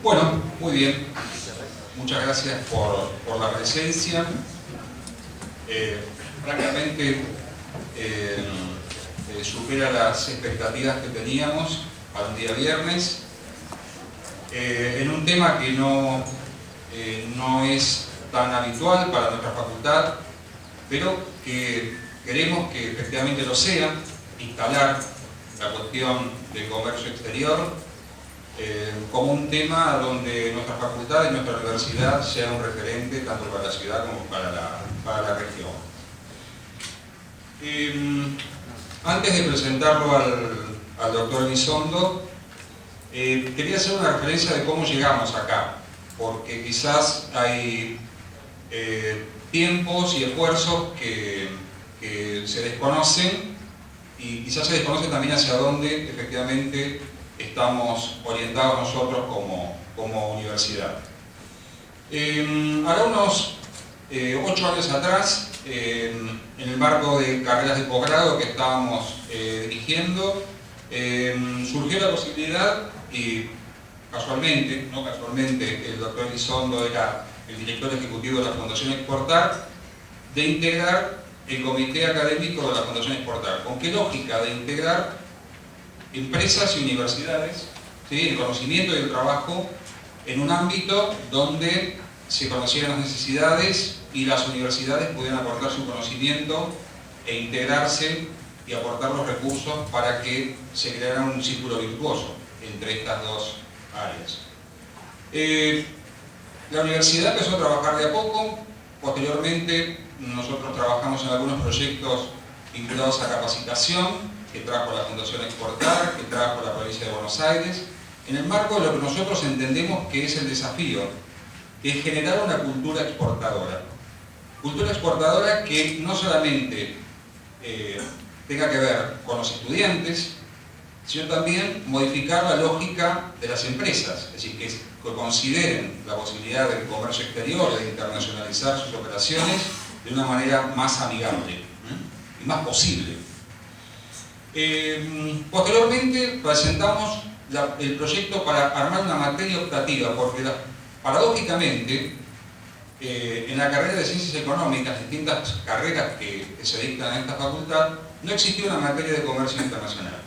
Bueno, muy bien. Muchas gracias por la presencia. Francamente, supera las expectativas que teníamos para un día viernes. En un tema que no es tan habitual para nuestra facultad, pero que queremos que efectivamente lo sea, instalar la cuestión del comercio exterior como un tema donde nuestra facultad y nuestra universidad sea un referente tanto para la ciudad como para la región. Antes de presentarlo al doctor Elizondo, quería hacer una referencia de cómo llegamos acá, porque quizás hay tiempos y esfuerzos que se desconocen y quizás se desconoce también hacia dónde efectivamente estamos orientados nosotros como universidad. Ahora unos 8 años atrás, en el marco de carreras de posgrado que estábamos dirigiendo, surgió la posibilidad, y casualmente, no casualmente, el doctor Elizondo era el director ejecutivo de la Fundación Exportar, de integrar el comité académico de la Fundación Exportar. ¿Con qué lógica? De integrar empresas y universidades, ¿sí?, el conocimiento y el trabajo en un ámbito donde se conocieran las necesidades y las universidades pudieran aportar su conocimiento e integrarse y aportar los recursos para que se creara un círculo virtuoso entre estas dos áreas. La universidad empezó a trabajar de a poco. Posteriormente nosotros trabajamos en algunos proyectos vinculados a capacitación que trajo la Fundación Exportar, que trajo la provincia de Buenos Aires, en el marco de lo que nosotros entendemos que es el desafío, que es generar una cultura exportadora. Cultura exportadora que no solamente tenga que ver con los estudiantes, sino también modificar la lógica de las empresas, es decir, que consideren la posibilidad del comercio exterior, de internacionalizar sus operaciones de una manera más amigable y más posible. Posteriormente presentamos el proyecto para armar una materia optativa, porque paradójicamente en la carrera de Ciencias Económicas, distintas carreras que se dictan en esta facultad, no existía una materia de comercio internacional.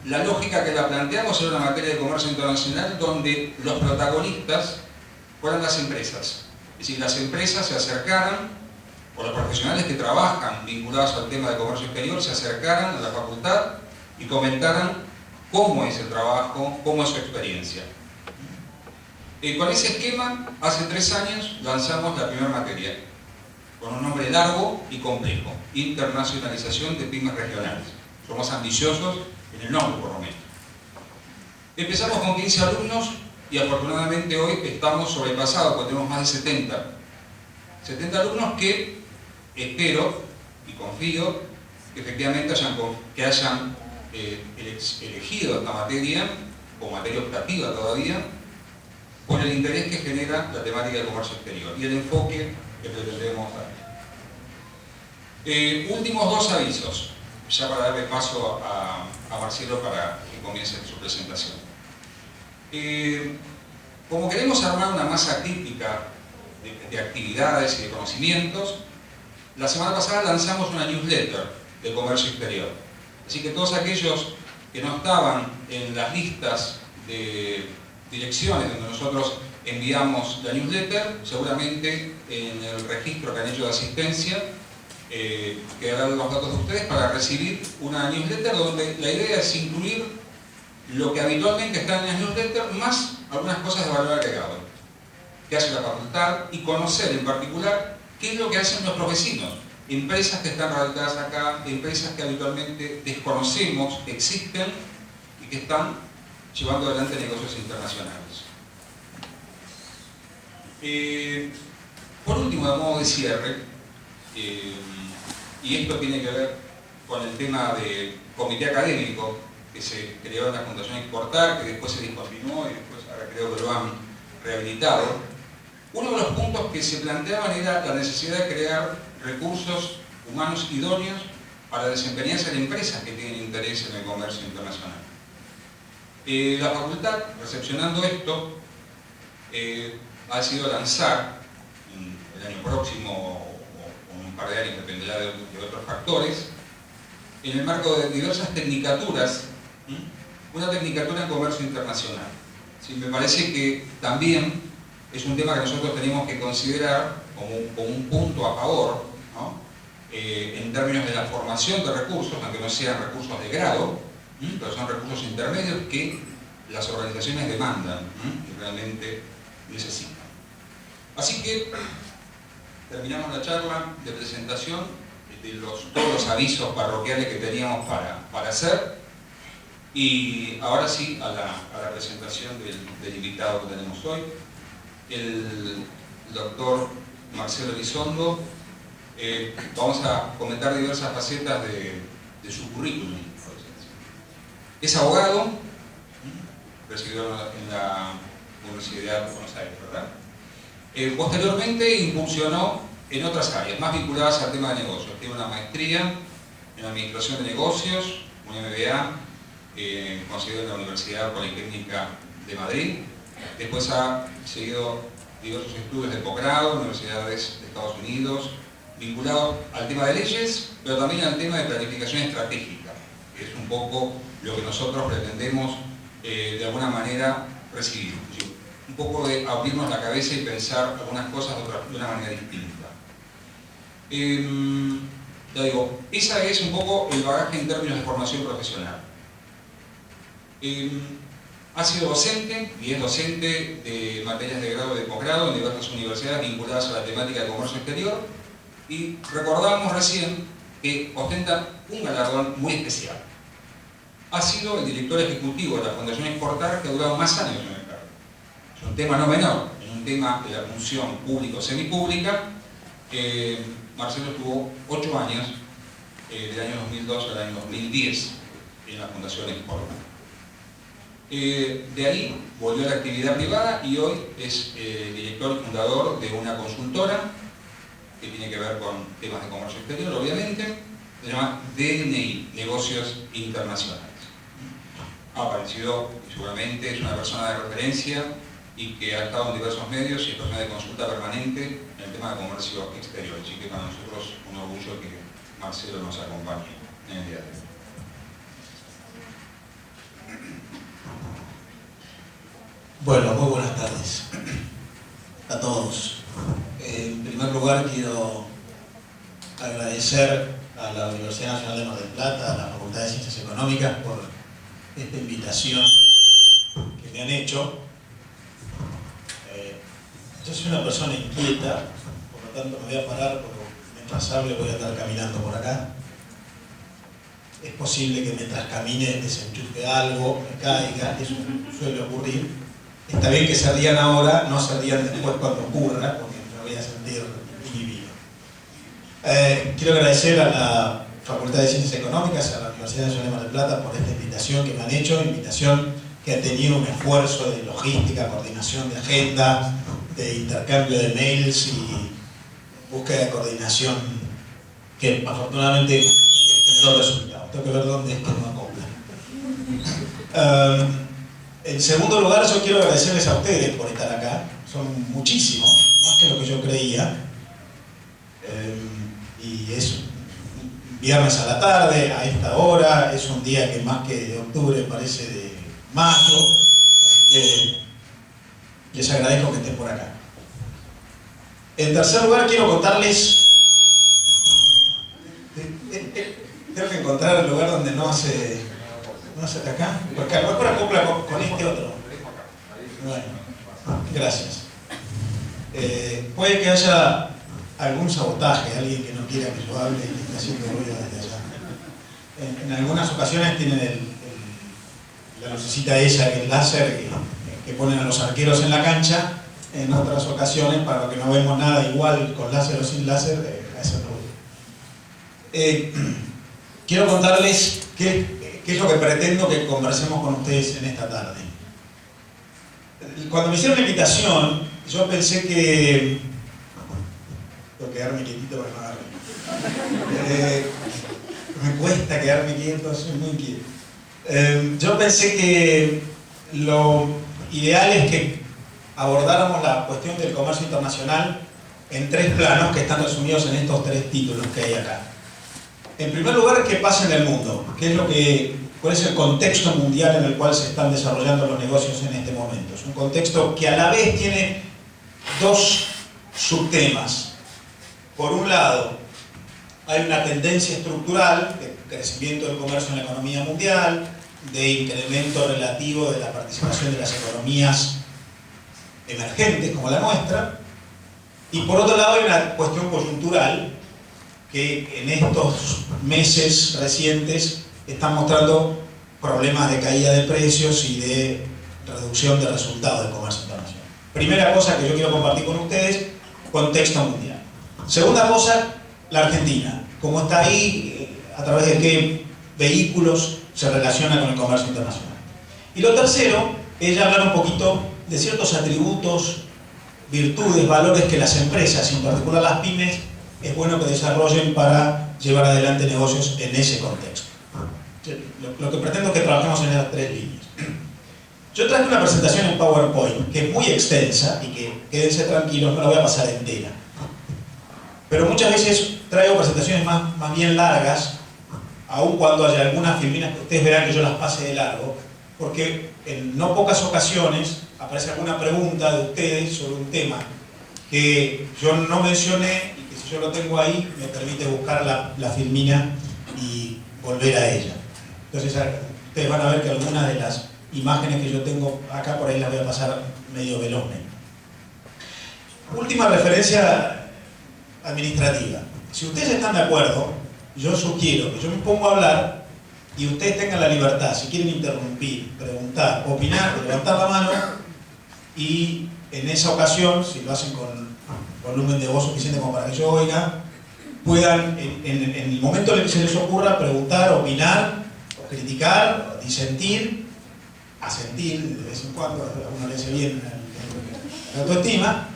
La lógica que la planteamos era una materia de comercio internacional donde los protagonistas fueran las empresas. Es decir, las empresas se acercaran, o los profesionales que trabajan vinculados al tema de comercio exterior se acercaran a la facultad y comentaran cómo es el trabajo, cómo es su experiencia. Con ese esquema, hace 3 años lanzamos la primera materia, con un nombre largo y complejo: Internacionalización de Pymes Regionales. Somos ambiciosos en el nombre, por lo menos. Empezamos con 15 alumnos y afortunadamente hoy estamos sobrepasados, porque tenemos más de 70 alumnos que espero y confío que efectivamente hayan elegido esta materia como materia optativa todavía, por el interés que genera la temática del comercio exterior y el enfoque que pretendemos dar. Últimos 2 avisos, ya para darle paso a Marcelo para que comience su presentación. Como queremos armar una masa crítica de actividades y de conocimientos, la semana pasada lanzamos una newsletter de comercio exterior. Así que todos aquellos que no estaban en las listas de direcciones donde nosotros enviamos la newsletter, seguramente en el registro que han hecho de asistencia quedarán los datos de ustedes para recibir una newsletter donde la idea es incluir lo que habitualmente está en la newsletter más algunas cosas de valor agregado que hace la facultad y conocer en particular qué es lo que hacen nuestros vecinos, empresas que están radicadas acá, empresas que habitualmente desconocemos que existen y que están llevando adelante negocios internacionales. Por último, de modo de cierre, y esto tiene que ver con el tema del comité académico que se creó en la Fundación Exportar, que después se discontinuó y después ahora creo que lo han rehabilitado. Uno de los puntos que se planteaban era la necesidad de crear recursos humanos idóneos para desempeñarse en empresas que tienen interés en el comercio internacional. La facultad, recepcionando esto, ha decidido lanzar el año próximo o un par de años, dependerá de otros factores, en el marco de diversas tecnicaturas, una tecnicatura en comercio internacional. Sí, me parece que también es un tema que nosotros tenemos que considerar como un punto a favor, ¿no? En términos de la formación de recursos, aunque no sean recursos de grado, pero son recursos intermedios que las organizaciones demandan y realmente necesitan. Así que terminamos la charla de presentación de todos los avisos parroquiales que teníamos para hacer, y ahora sí a la presentación del invitado que tenemos hoy, el doctor Marcelo Elizondo. Vamos a comentar diversas facetas de su currículum. Es abogado, residió en la Universidad de Buenos Aires, ¿verdad? Posteriormente incursionó en otras áreas, más vinculadas al tema de negocios. Tiene una maestría en Administración de Negocios, un MBA, conseguido en la Universidad Politécnica de Madrid. Después ha seguido diversos estudios de posgrado en universidades de Estados Unidos, vinculados al tema de leyes, pero también al tema de planificación estratégica, que es un poco lo que nosotros pretendemos de alguna manera recibir. Un poco de abrirnos la cabeza y pensar algunas cosas de una manera distinta. Ya digo, esa es un poco el bagaje en términos de formación profesional. Ha sido docente y es docente de materias de grado y de posgrado en diversas universidades vinculadas a la temática de comercio exterior, y recordábamos recién que ostenta un galardón muy especial. Ha sido el director ejecutivo de la Fundación Exportar, que ha durado más años en el cargo. Es un tema no menor, en un tema de la función público-semipública. Marcelo estuvo 8 años, del año 2002 al año 2010, en la Fundación Exportar. De ahí volvió a la actividad privada y hoy es director y fundador de una consultora que tiene que ver con temas de comercio exterior, obviamente. Se llama DNI, Negocios Internacionales. Ha aparecido, y seguramente es una persona de referencia y que ha estado en diversos medios y es persona de consulta permanente en el tema de comercio exterior. Así que para nosotros un orgullo que Marcelo nos acompañe en el día de hoy. Bueno, muy buenas tardes a todos. En primer lugar quiero agradecer a la Universidad Nacional de Mar del Plata, a la Facultad de Ciencias Económicas por esta invitación que me han hecho. Yo soy una persona inquieta, por lo tanto me voy a parar porque mientras hable voy a estar caminando por acá. Es posible que mientras camine desenchufe algo, me caiga, eso suele ocurrir. Está bien que se rían ahora, no se rían después cuando ocurra, porque me voy a sentir inhibido. Quiero agradecer a la Facultad de Ciencias Económicas, a la Universidad Nacional de Mar del Plata por esta invitación que me han hecho, invitación que ha tenido un esfuerzo de logística, coordinación de agenda, de intercambio de mails y búsqueda de coordinación que afortunadamente generó resultados. Tengo que ver dónde es que no acopla. En segundo lugar, yo quiero agradecerles a ustedes por estar acá. Son muchísimos, más que lo que yo creía. Y es un viernes a la tarde, a esta hora. Es un día que más que de octubre parece de mayo. Así que les agradezco que estén por acá. En tercer lugar, quiero contarles... Tengo que encontrar el lugar donde no hace... ¿No hace acá? Porque a lo mejor acopla con este otro. Bueno, gracias. Puede que haya algún sabotaje, alguien que no quiera que yo hable y que está haciendo ruido desde allá. En algunas ocasiones tienen la lucecita esa, el láser que ponen a los arqueros en la cancha. En otras ocasiones, para lo que no vemos nada igual con láser o sin láser, hace ruido. Quiero contarles qué es lo que pretendo que conversemos con ustedes en esta tarde. Cuando me hicieron la invitación, yo pensé que... Tengo que quedarme quietito para no agarrarme. Me cuesta quedarme quieto, soy muy inquieto. Yo pensé que lo ideal es que abordáramos la cuestión del comercio internacional en 3 planos que están resumidos en estos 3 títulos que hay acá. En primer lugar, ¿qué pasa en el mundo? ¿Cuál es el contexto mundial en el cual se están desarrollando los negocios en este momento? Es un contexto que a la vez tiene 2 subtemas. Por un lado, hay una tendencia estructural de crecimiento del comercio en la economía mundial, de incremento relativo de la participación de las economías emergentes como la nuestra, y por otro lado hay una cuestión coyuntural que en estos meses recientes están mostrando problemas de caída de precios y de reducción de resultados del comercio internacional. Primera cosa que yo quiero compartir con ustedes, contexto mundial. Segunda cosa, la Argentina. ¿Cómo está ahí? ¿A través de qué vehículos se relaciona con el comercio internacional? Y lo tercero es ya hablar un poquito de ciertos atributos, virtudes, valores que las empresas, en particular las pymes, es bueno que desarrollen para llevar adelante negocios en ese contexto. Lo que pretendo es que trabajemos en esas 3 líneas. Yo traje una presentación en PowerPoint que es muy extensa y que, quédense tranquilos, no la voy a pasar entera. Pero muchas veces traigo presentaciones más bien largas, aun cuando haya algunas filminas que ustedes verán que yo las pase de largo, porque en no pocas ocasiones aparece alguna pregunta de ustedes sobre un tema que yo no mencioné y que si yo lo tengo ahí me permite buscar la filmina y volver a ella. Entonces ustedes van a ver que algunas de las imágenes que yo tengo acá por ahí las voy a pasar medio velozmente. Última referencia administrativa. Si ustedes están de acuerdo, yo sugiero que yo me pongo a hablar y ustedes tengan la libertad, si quieren interrumpir, preguntar, opinar, levantar la mano, y en esa ocasión, si lo hacen con volumen de voz suficiente como para que yo oiga, puedan en el momento en el que se les ocurra preguntar, opinar, criticar, disentir, asentir de vez en cuando, a uno le hace bien la autoestima,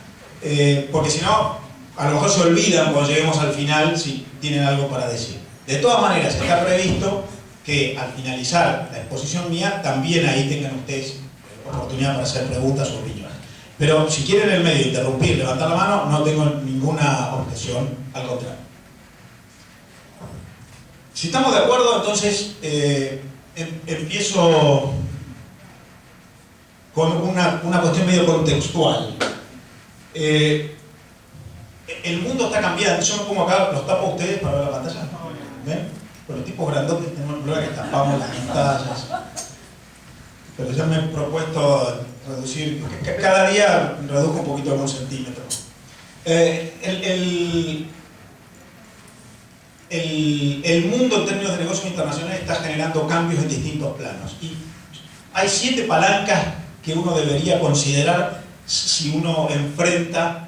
porque si no, a lo mejor se olvidan cuando lleguemos al final si tienen algo para decir. De todas maneras, está previsto que al finalizar la exposición mía, también ahí tengan ustedes oportunidad para hacer preguntas o opiniones. Pero si quieren en el medio interrumpir, levantar la mano, no tengo ninguna objeción, al contrario. Si estamos de acuerdo, entonces empiezo con una cuestión medio contextual. El mundo está cambiando. Yo me pongo acá, los tapo a ustedes para ver la pantalla. ¿Ven? Con los tipos grandotes tenemos el problema que tapamos las pantallas. Pero ya me he propuesto reducir, cada día reduzco un poquito algún centímetro. El mundo en términos de negocios internacionales está generando cambios en distintos planos. Y hay 7 palancas que uno debería considerar si uno enfrenta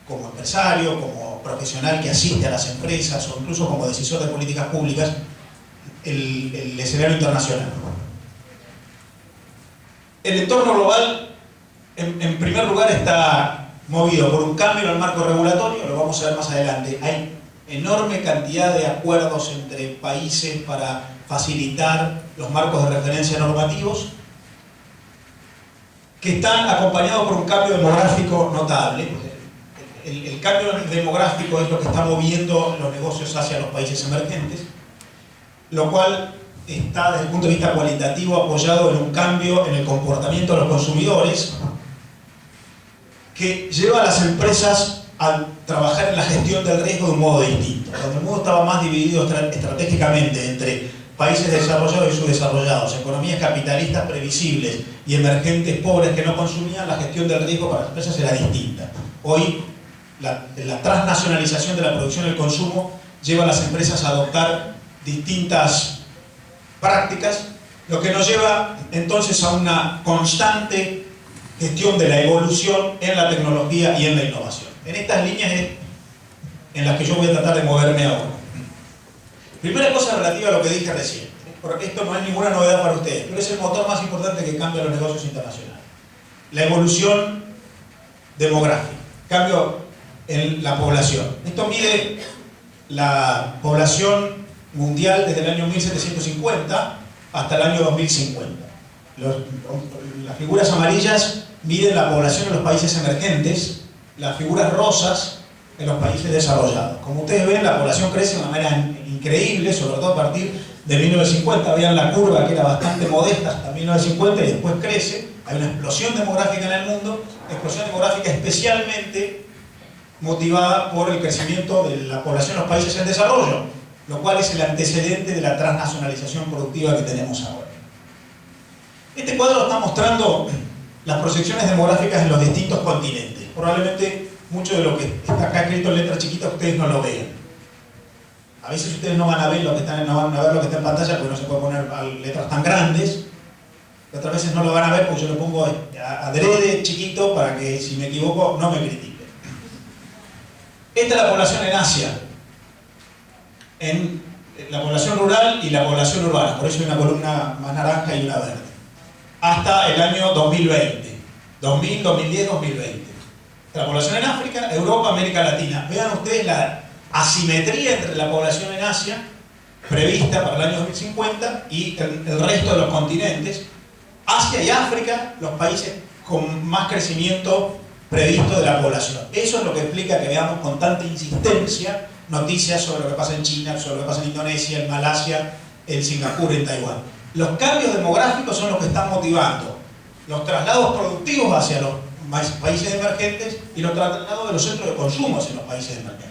como empresario, como profesional que asiste a las empresas o incluso como decisor de políticas públicas, el escenario internacional. El entorno global, en primer lugar, está movido por un cambio en el marco regulatorio, lo vamos a ver más adelante. Hay enorme cantidad de acuerdos entre países para facilitar los marcos de referencia normativos que están acompañados por un cambio demográfico notable. El cambio demográfico es lo que está moviendo los negocios hacia los países emergentes, lo cual está desde el punto de vista cualitativo apoyado en un cambio en el comportamiento de los consumidores que lleva a las empresas a trabajar en la gestión del riesgo de un modo distinto. Cuando el mundo estaba más dividido estratégicamente entre países desarrollados y subdesarrollados, economías capitalistas previsibles y emergentes pobres que no consumían, la gestión del riesgo para las empresas era distinta. Hoy la transnacionalización de la producción y el consumo lleva a las empresas a adoptar distintas prácticas, lo que nos lleva entonces a una constante gestión de la evolución en la tecnología y en la innovación. En estas líneas es en las que yo voy a tratar de moverme ahora. Primera cosa relativa a lo que dije recién, porque esto no es ninguna novedad para ustedes, pero es el motor más importante que cambia los negocios internacionales. La evolución demográfica, cambio en la población. Esto mide la población mundial desde el año 1750 hasta el año 2050. Las figuras amarillas miden la población en los países emergentes, las figuras rosas en los países desarrollados. Como ustedes ven, la población crece de una manera increíble, sobre todo a partir de 1950. Vean la curva que era bastante modesta hasta 1950 y después crece. Hay una explosión demográfica en el mundo, explosión demográfica especialmente motivada por el crecimiento de la población en los países en desarrollo, lo cual es el antecedente de la transnacionalización productiva que tenemos ahora. Este cuadro está mostrando las proyecciones demográficas en los distintos continentes. Probablemente mucho de lo que está acá escrito en letras chiquitas ustedes no lo vean. A veces ustedes no van a ver lo que está en pantalla porque no se puede poner letras tan grandes. Otras veces no lo van a ver porque yo lo pongo adrede chiquito para que si me equivoco no me critiquen. Esta es la población en Asia, en la población rural y la población urbana, por eso hay una columna más naranja y una verde, hasta el año 2020, 2000, 2010, 2020. La población en África, Europa, América Latina. Vean ustedes la asimetría entre la población en Asia, prevista para el año 2050, y el resto de los continentes. Asia y África, los países con más crecimiento previsto de la población. Eso es lo que explica que veamos con tanta insistencia noticias sobre lo que pasa en China, sobre lo que pasa en Indonesia, en Malasia, en Singapur, en Taiwán. Los cambios demográficos son los que están motivando los traslados productivos hacia los países emergentes y los traslados de los centros de consumo hacia los países emergentes.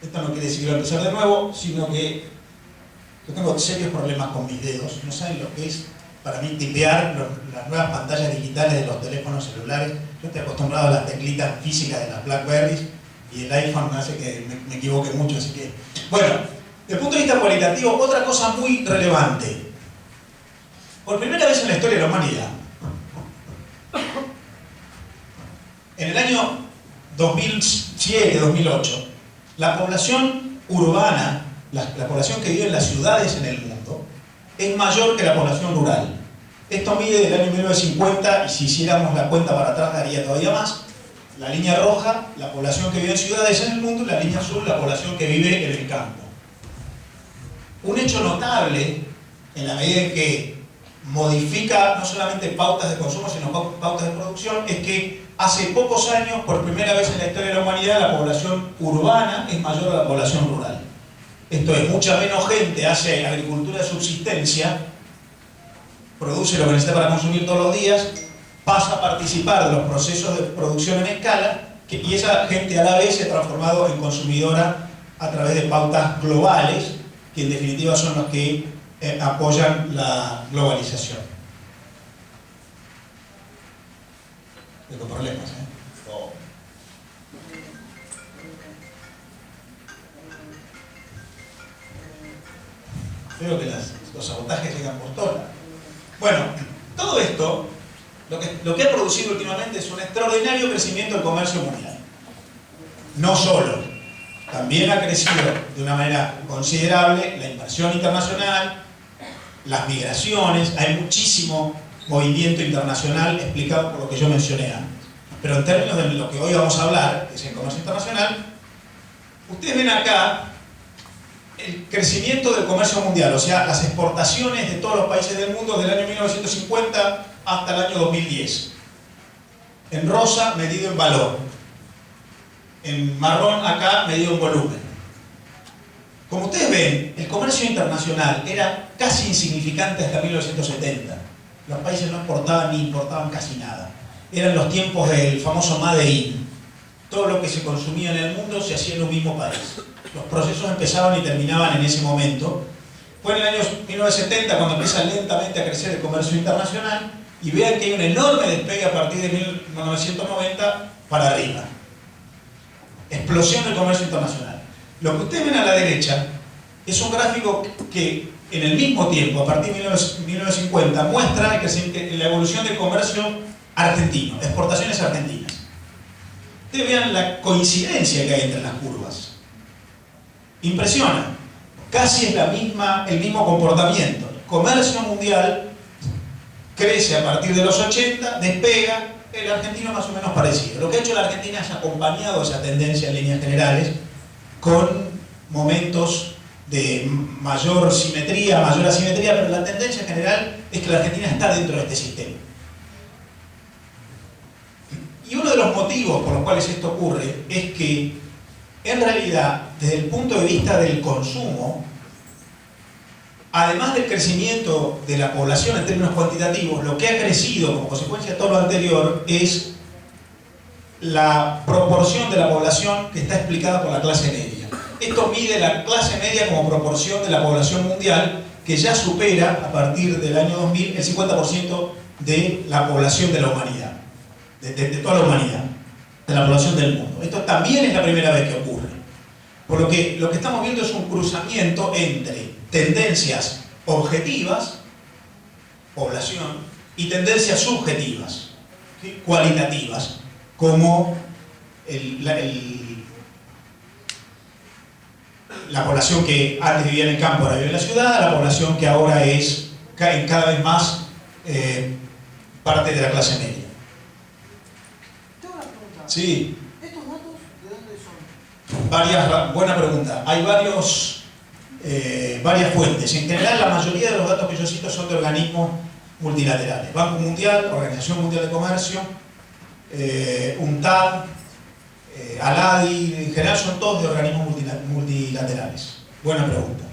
Esto no quiere decir que voy a empezar de nuevo, sino que yo tengo serios problemas con mis dedos. No saben lo que es para mí tipear las nuevas pantallas digitales de los teléfonos celulares. Yo estoy acostumbrado a las teclitas físicas de las Blackberries y el iPhone me hace que me equivoque mucho, así que... Bueno, desde el punto de vista cualitativo, otra cosa muy relevante. Por primera vez en la historia de la humanidad, en el año 2007-2008, la población urbana, la población que vive en las ciudades en el mundo, es mayor que la población rural. Esto mide del año 1950 y si hiciéramos la cuenta para atrás daría todavía más. La línea roja, la población que vive en ciudades en el mundo, y la línea azul, la población que vive en el campo. Un hecho notable, en la medida en que modifica no solamente pautas de consumo, sino pautas de producción, es que hace pocos años, por primera vez en la historia de la humanidad, la población urbana es mayor a la población rural. Esto es, mucha menos gente hace agricultura de subsistencia, produce lo que necesita para consumir todos los días, pasa a participar de los procesos de producción en escala, y esa gente a la vez se ha transformado en consumidora a través de pautas globales, que en definitiva son los que apoyan la globalización. Tengo problemas, Oh. Espero que los sabotajes llegan por todas. Bueno, todo esto, lo que ha producido últimamente es un extraordinario crecimiento del comercio mundial. No solo, también ha crecido de una manera considerable la inversión internacional, las migraciones, hay muchísimo movimiento internacional explicado por lo que yo mencioné antes. Pero en términos de lo que hoy vamos a hablar, que es el comercio internacional, ustedes ven acá el crecimiento del comercio mundial, o sea, las exportaciones de todos los países del mundo desde el año 1950 hasta el año 2010. En rosa, medido en valor. En marrón, acá, medido en volumen. Como ustedes ven, el comercio internacional era casi insignificante hasta 1970. Los países no exportaban ni importaban casi nada. Eran los tiempos del famoso Made in. Todo lo que se consumía en el mundo se hacía en un mismo país. Los procesos empezaban y terminaban en ese momento. Fue en el año 1970 cuando empieza lentamente a crecer el comercio internacional, y vean que hay un enorme despegue a partir de 1990 para arriba. Explosión del comercio internacional. Lo que ustedes ven a la derecha es un gráfico que en el mismo tiempo, a partir de 1950, muestra la evolución del comercio argentino, exportaciones argentinas. Ustedes vean la coincidencia que hay entre las curvas. Impresiona. Casi es el mismo comportamiento. El comercio mundial crece a partir de los 80, despega, el argentino más o menos parecido. Lo que ha hecho la Argentina es acompañado esa tendencia en líneas generales con momentos de mayor simetría, mayor asimetría, pero la tendencia general es que la Argentina está dentro de este sistema. Y uno de los motivos por los cuales esto ocurre es que, en realidad, desde el punto de vista del consumo, además del crecimiento de la población en términos cuantitativos, lo que ha crecido como consecuencia de todo lo anterior es la proporción de la población que está explicada por la clase media. Esto mide la clase media como proporción de la población mundial, que ya supera, a partir del año 2000, el 50% de la población de la humanidad, de toda la humanidad, de la población del mundo. Esto también es la primera vez que ocurre. Por lo que estamos viendo es un cruzamiento entre tendencias objetivas, población, y tendencias subjetivas, ¿sí?, cualitativas, como la población que antes vivía en el campo ahora vive en la ciudad, la población que ahora es cada vez más parte de la clase media. Tengo una pregunta. Sí. ¿Estos datos de dónde son? Buena pregunta. Hay varias fuentes. En general, la mayoría de los datos que yo cito son de organismos multilaterales. Banco Mundial, Organización Mundial de Comercio, UNTAD, ALADI, en general son todos de organismos multilaterales. Buena pregunta.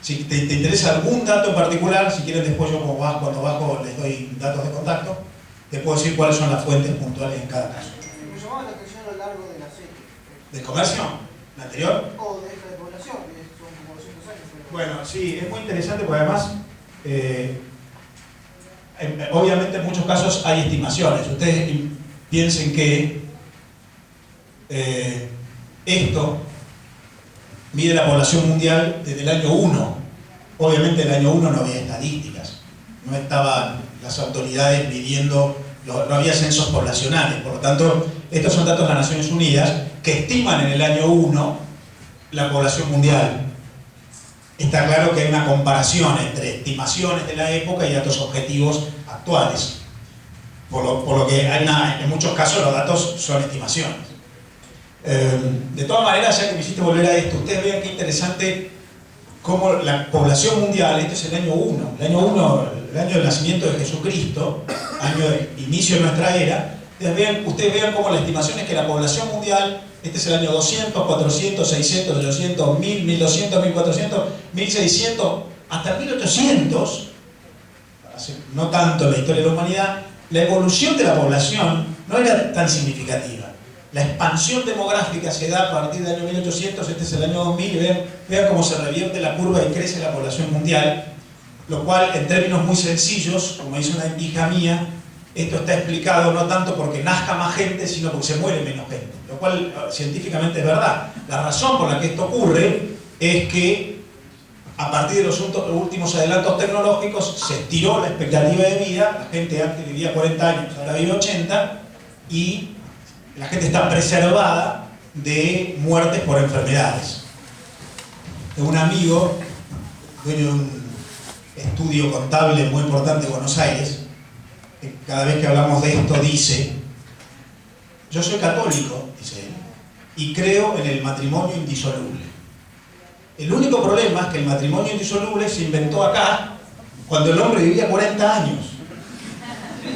Si te interesa algún dato en particular, si quieres después yo cuando bajo les doy datos de contacto, te puedo decir cuáles son las fuentes puntuales en cada caso. Me llamaba la atención a lo largo de la serie. ¿Del comercio? ¿La anterior? O de esta de población, que son como 200 años. Pero... Bueno, sí, es muy interesante porque además, obviamente en muchos casos hay estimaciones. Ustedes piensen que esto mide la población mundial desde el año 1. Obviamente en el año 1 no había estadísticas, no estaban las autoridades midiendo, no había censos poblacionales. Por lo tanto, estos son datos de las Naciones Unidas que estiman en el año 1 la población mundial. Está claro que hay una comparación entre estimaciones de la época y datos objetivos actuales. Por lo que en muchos casos los datos son estimaciones. De todas maneras, ya que me hiciste volver a esto, ustedes vean qué interesante cómo la población mundial, este es el año 1, el año del nacimiento de Jesucristo, año de inicio de nuestra era. Ustedes vean cómo la estimación es que la población mundial, este es el año 200, 400, 600, 800, 1000, 1200, 1400, 1600, hasta 1800, no tanto en la historia de la humanidad, la evolución de la población no era tan significativa. La expansión demográfica se da a partir del año 1800, este es el año 2000, y vean cómo se revierte la curva y crece la población mundial, lo cual, en términos muy sencillos, como dice una hija mía, esto está explicado no tanto porque nazca más gente, sino porque se muere menos gente, lo cual científicamente es verdad. La razón por la que esto ocurre es que a partir de los últimos adelantos tecnológicos se estiró la expectativa de vida. La gente antes vivía 40 años, ahora vive 80, y la gente está preservada de muertes por enfermedades. Tengo un amigo, dueño de un estudio contable muy importante de Buenos Aires, que cada vez que hablamos de esto dice: yo soy católico, dice él, y creo en el matrimonio indisoluble. El único problema es que el matrimonio indisoluble se inventó acá cuando el hombre vivía 40 años.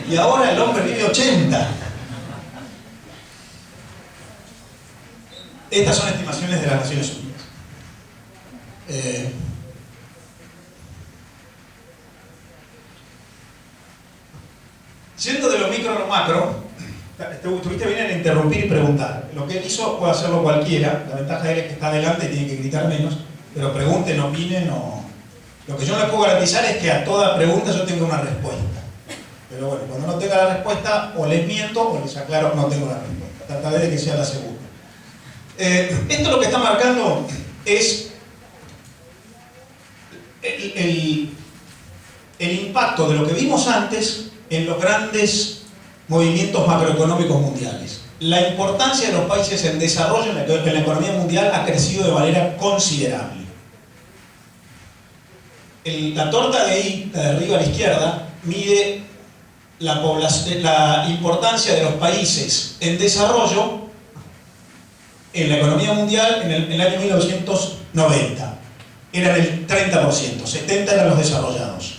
Y ahora el hombre vive 80. Estas son estimaciones de las Naciones Unidas. Yendo de lo micro a lo macro, estuviste bien en interrumpir y preguntar. Lo que él hizo puede hacerlo cualquiera. La ventaja de él es que está adelante y tiene que gritar menos. Pero pregunten, opinen o... Lo que yo les puedo garantizar es que a toda pregunta yo tengo una respuesta. Pero bueno, cuando no tenga la respuesta, o les miento o les aclaro, no tengo la respuesta. Trataré de que sea la segunda. Esto lo que está marcando es el impacto de lo que vimos antes en los grandes movimientos macroeconómicos mundiales. La importancia de los países en desarrollo en la economía mundial ha crecido de manera considerable. La torta de ahí, de arriba a la izquierda, mide la importancia de los países en desarrollo en la economía mundial en el año 1990. eran el 30%, 70% eran los desarrollados.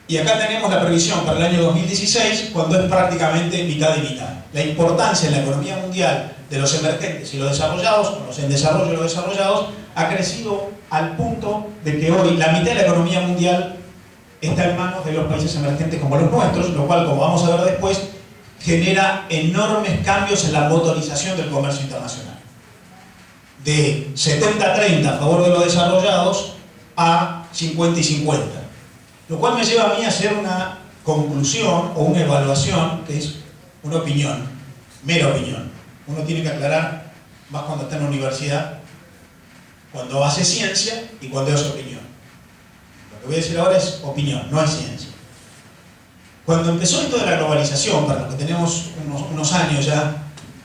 Y acá tenemos la previsión para el año 2016, cuando es prácticamente mitad y mitad. La importancia en la economía mundial de los emergentes y los desarrollados, o los en desarrollo y los desarrollados, ha crecido al punto de que hoy la mitad de la economía mundial está en manos de los países emergentes como los nuestros, lo cual, como vamos a ver después, genera enormes cambios en la motorización del comercio internacional. De 70-30 a favor de los desarrollados a 50 y 50. Lo cual me lleva a mí a hacer una conclusión o una evaluación, que es una opinión, mera opinión. Uno tiene que aclarar, más cuando está en la universidad, cuando hace ciencia y cuando es opinión. Lo que voy a decir ahora es opinión, no es ciencia. Cuando empezó esto de la globalización, para los que tenemos unos años ya,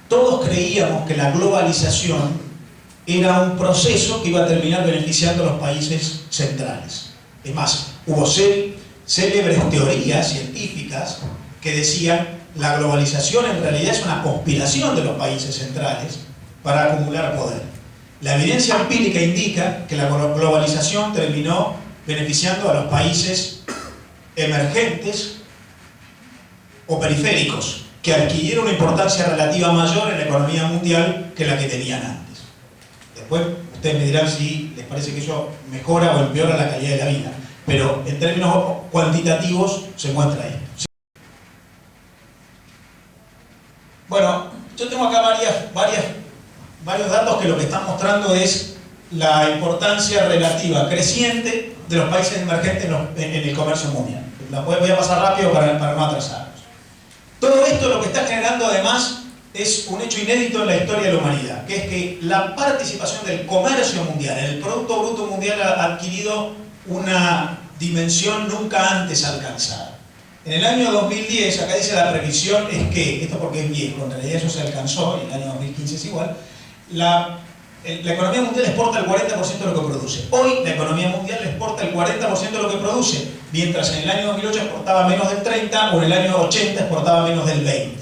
todos creíamos que la globalización era un proceso que iba a terminar beneficiando a los países centrales. Es más, hubo célebres teorías científicas que decían la globalización en realidad es una conspiración de los países centrales para acumular poder. La evidencia empírica indica que la globalización terminó beneficiando a los países emergentes o periféricos, que adquirieron una importancia relativa mayor en la economía mundial que la que tenían antes. Después ustedes me dirán si les parece que eso mejora o empeora la calidad de la vida, pero en términos cuantitativos se muestra ahí. Bueno, yo tengo acá varios datos que lo que están mostrando es la importancia relativa creciente de los países emergentes en el comercio mundial. Voy a pasar rápido para no atrasarnos. Todo esto lo que está generando además es un hecho inédito en la historia de la humanidad, que es que la participación del comercio mundial en el Producto Bruto Mundial ha adquirido una dimensión nunca antes alcanzada. En el año 2010, acá dice la previsión, es que, esto porque es viejo, en realidad eso se alcanzó, y en el año 2015 es igual, la economía mundial exporta el 40% de lo que produce. Hoy la economía mundial exporta el 40% de lo que produce, mientras en el año 2008 exportaba menos del 30% o en el año 80 exportaba menos del 20%.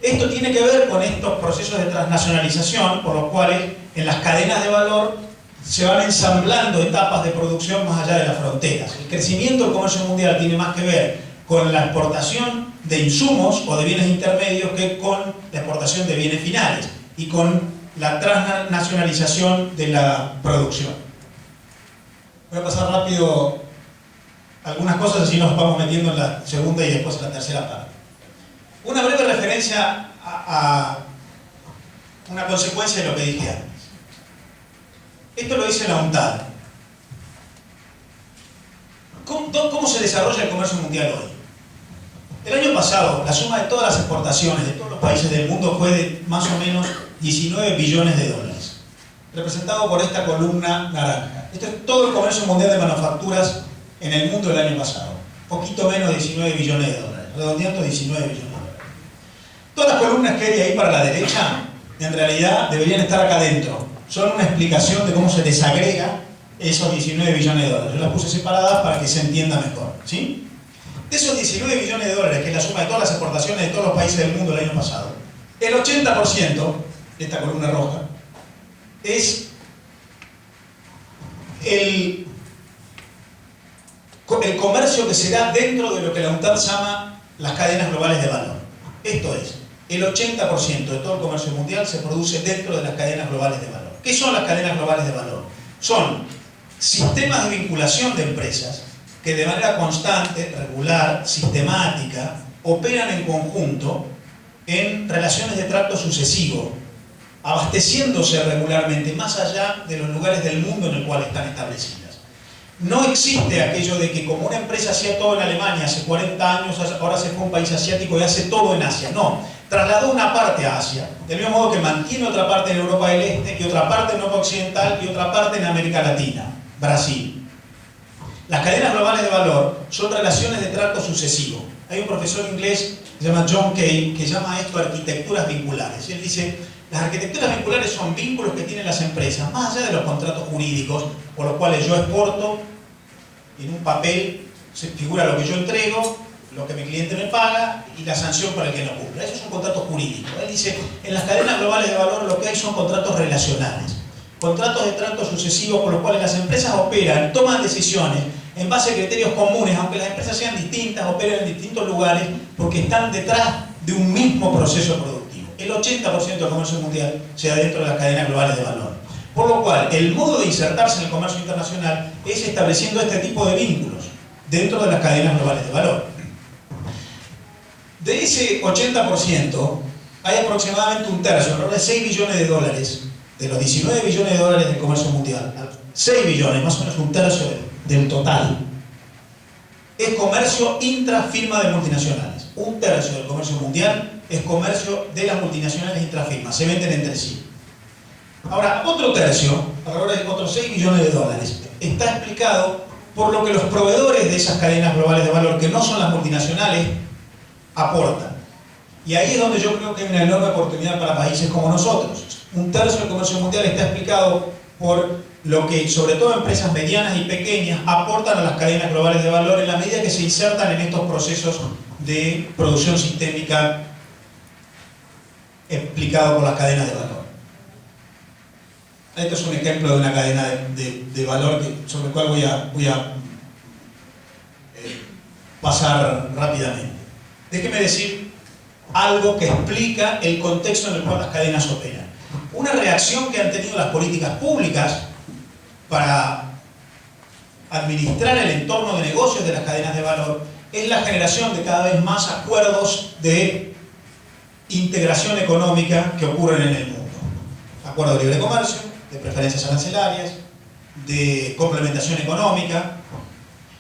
Esto tiene que ver con estos procesos de transnacionalización, por los cuales en las cadenas de valor se van ensamblando etapas de producción más allá de las fronteras. El crecimiento del comercio mundial tiene más que ver con la exportación de insumos o de bienes intermedios que con la exportación de bienes finales y con la transnacionalización de la producción. Voy a pasar rápido algunas cosas, así nos vamos metiendo en la segunda y después en la tercera parte. Una breve referencia a una consecuencia de lo que dije antes. Esto lo dice la UNCTAD. ¿Cómo se desarrolla el comercio mundial hoy? El año pasado, la suma de todas las exportaciones de todos los países del mundo fue de más o menos 19 billones de dólares, representado por esta columna naranja. Esto es todo el comercio mundial de manufacturas en el mundo del año pasado. Poquito menos de 19 billones de dólares, redondeando 19 billones de dólares. Todas las columnas que hay ahí para la derecha, en realidad deberían estar acá adentro. Son una explicación de cómo se desagrega esos 19 billones de dólares. Yo las puse separadas para que se entienda mejor, ¿sí? De esos 19 billones de dólares, que es la suma de todas las exportaciones de todos los países del mundo el año pasado, el 80% de esta columna roja es el comercio que se da dentro de lo que la UNCTAD llama las cadenas globales de valor. Esto es, el 80% de todo el comercio mundial se produce dentro de las cadenas globales de valor. ¿Qué son las cadenas globales de valor? Son sistemas de vinculación de empresas que de manera constante, regular, sistemática, operan en conjunto en relaciones de trato sucesivo, abasteciéndose regularmente más allá de los lugares del mundo en el cual están establecidas. No existe aquello de que como una empresa hacía todo en Alemania hace 40 años, ahora se fue a un país asiático y hace todo en Asia. No, trasladó una parte a Asia, del mismo modo que mantiene otra parte en Europa del Este, y otra parte en Europa Occidental, y otra parte en América Latina, Brasil. Las cadenas globales de valor son relaciones de trato sucesivo. Hay un profesor inglés que se llama John Kay, que llama esto arquitecturas vinculares. Y él dice, las arquitecturas vinculares son vínculos que tienen las empresas, más allá de los contratos jurídicos, por los cuales yo exporto, y en un papel se figura lo que yo entrego, lo que mi cliente me paga y la sanción para el que no cumpla. Eso es un contrato jurídico. Él dice, en las cadenas globales de valor lo que hay son contratos relacionales. contratos de trato sucesivos por los cuales las empresas operan, toman decisiones en base a criterios comunes, aunque las empresas sean distintas, operan en distintos lugares, porque están detrás de un mismo proceso productivo. El 80% del comercio mundial se da dentro de las cadenas globales de valor. Por lo cual, el modo de insertarse en el comercio internacional es estableciendo este tipo de vínculos dentro de las cadenas globales de valor. De ese 80%, hay aproximadamente un tercio, alrededor de 6 billones de dólares, de los 19 billones de dólares del comercio mundial, 6 billones, más o menos un tercio del total, es comercio intrafirma de multinacionales. Un tercio del comercio mundial es comercio de las multinacionales intrafirmas, se venden entre sí. Ahora, otro tercio, alrededor de otros 6 billones de dólares, está explicado por lo que los proveedores de esas cadenas globales de valor, que no son las multinacionales, aportan. Y ahí es donde yo creo que hay una enorme oportunidad para países como nosotros. Un tercio del comercio mundial está explicado por lo que, sobre todo empresas medianas y pequeñas, aportan a las cadenas globales de valor en la medida que se insertan en estos procesos de producción sistémica explicados por las cadenas de valor. Este es un ejemplo de una cadena de valor sobre el cual voy a pasar rápidamente. Déjeme decir algo que explica el contexto en el cual las cadenas operan. Una reacción que han tenido las políticas públicas para administrar el entorno de negocios de las cadenas de valor es la generación de cada vez más acuerdos de integración económica que ocurren en el mundo. Acuerdos de libre comercio, de preferencias arancelarias, de complementación económica.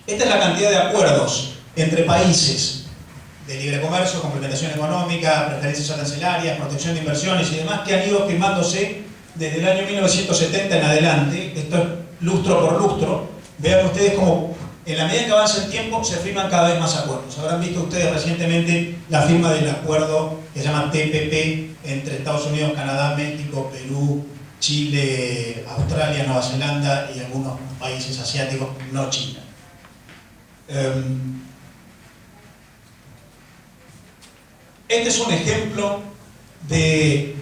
Esta es la cantidad de acuerdos entre países de libre comercio, complementación económica, preferencias arancelarias, protección de inversiones y demás, que han ido firmándose desde el año 1970 en adelante. Esto es lustro por lustro. Vean ustedes cómo en la medida que avanza el tiempo se firman cada vez más acuerdos. Habrán visto ustedes recientemente la firma del acuerdo que se llama TPP entre Estados Unidos, Canadá, México, Perú, Chile, Australia, Nueva Zelanda y algunos países asiáticos, no China. Este es un ejemplo de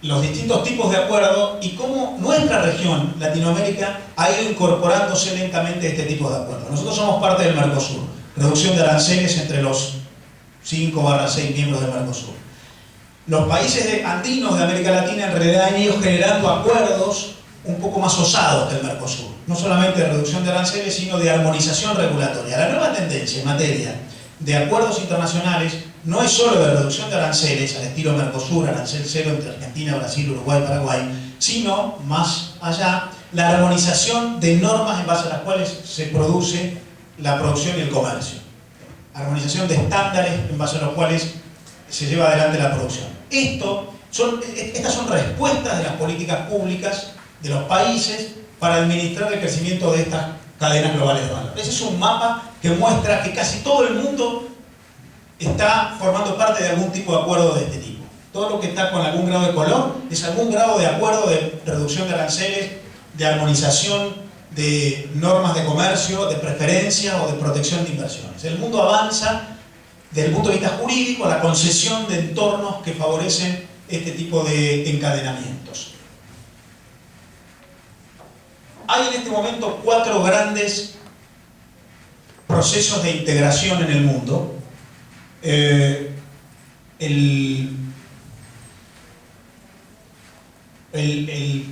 los distintos tipos de acuerdos y cómo nuestra región, Latinoamérica, ha ido incorporándose lentamente a este tipo de acuerdos. Nosotros somos parte del Mercosur, reducción de aranceles entre los 5/6 miembros del Mercosur. Los países andinos de América Latina en realidad han ido generando acuerdos un poco más osados que el Mercosur. No solamente de reducción de aranceles, sino de armonización regulatoria. La nueva tendencia en materia de acuerdos internacionales no es solo de reducción de aranceles al estilo Mercosur, arancel cero entre Argentina, Brasil, Uruguay, Paraguay, sino, más allá, la armonización de normas en base a las cuales se produce la producción y el comercio. Armonización de estándares en base a los cuales se lleva adelante la producción. Estas son respuestas de las políticas públicas de los países para administrar el crecimiento de estas cadenas globales de valor. Ese es un mapa que muestra que casi todo el mundo está formando parte de algún tipo de acuerdo de este tipo. Todo lo que está con algún grado de color es algún grado de acuerdo de reducción de aranceles, de armonización de normas de comercio, de preferencia o de protección de inversiones. El mundo avanza desde el punto de vista jurídico a la concesión de entornos que favorecen este tipo de encadenamientos. Hay en este momento 4 grandes procesos de integración en el mundo. El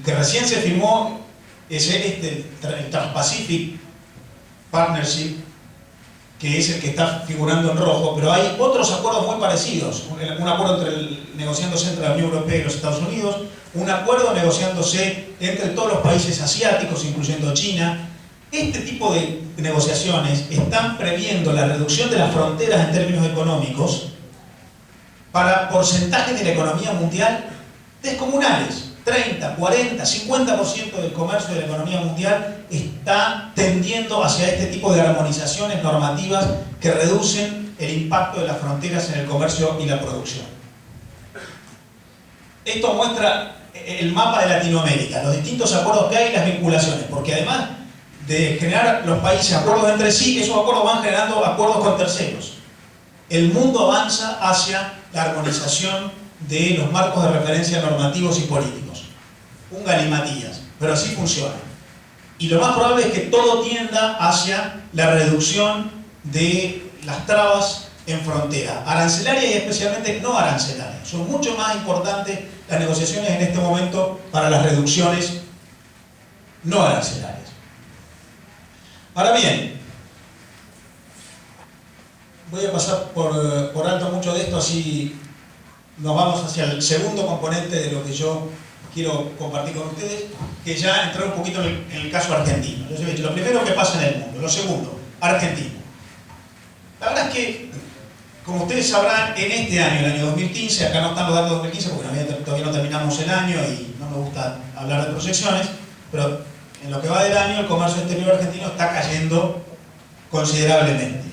que recién se firmó es el Trans-Pacific Partnership, que es el que está figurando en rojo, pero hay otros acuerdos muy parecidos. Un acuerdo negociándose entre la Unión Europea y los Estados Unidos, un acuerdo negociándose entre todos los países asiáticos, incluyendo China. Este tipo de negociaciones están previendo la reducción de las fronteras en términos económicos para porcentajes de la economía mundial descomunales. 30, 40, 50% del comercio de la economía mundial está tendiendo hacia este tipo de armonizaciones normativas que reducen el impacto de las fronteras en el comercio y la producción. Esto muestra el mapa de Latinoamérica, los distintos acuerdos que hay y las vinculaciones, porque además de generar los países acuerdos entre sí, esos acuerdos van generando acuerdos con terceros. El mundo avanza hacia la armonización de los marcos de referencia normativos y políticos. un galimatías, pero así funciona. Y lo más probable es que todo tienda hacia la reducción de las trabas en frontera, arancelarias y especialmente no arancelarias. Son mucho más importantes las negociaciones en este momento para las reducciones no arancelarias. Ahora bien, voy a pasar por alto mucho de esto, así nos vamos hacia el segundo componente de lo que yo quiero compartir con ustedes, que ya entrar un poquito en el caso argentino. Yo os he dicho, lo primero que pasa en el mundo, lo segundo, Argentina. La verdad es que, como ustedes sabrán, en este año, el año 2015, acá no están los datos de 2015 porque todavía no terminamos el año y no me gusta hablar de proyecciones, pero en lo que va del año el comercio exterior argentino está cayendo considerablemente.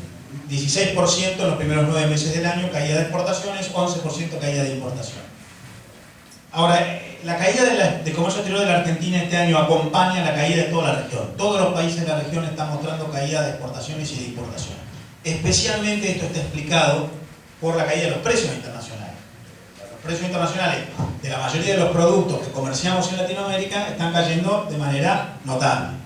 16% en los primeros 9 meses del año, caída de exportaciones, 11% caída de importación. Ahora, la caída de comercio exterior de la Argentina este año acompaña la caída de toda la región. Todos los países de la región están mostrando caída de exportaciones y de importaciones. Especialmente esto está explicado por la caída de los precios internacionales. Los precios internacionales de la mayoría de los productos que comerciamos en Latinoamérica están cayendo de manera notable.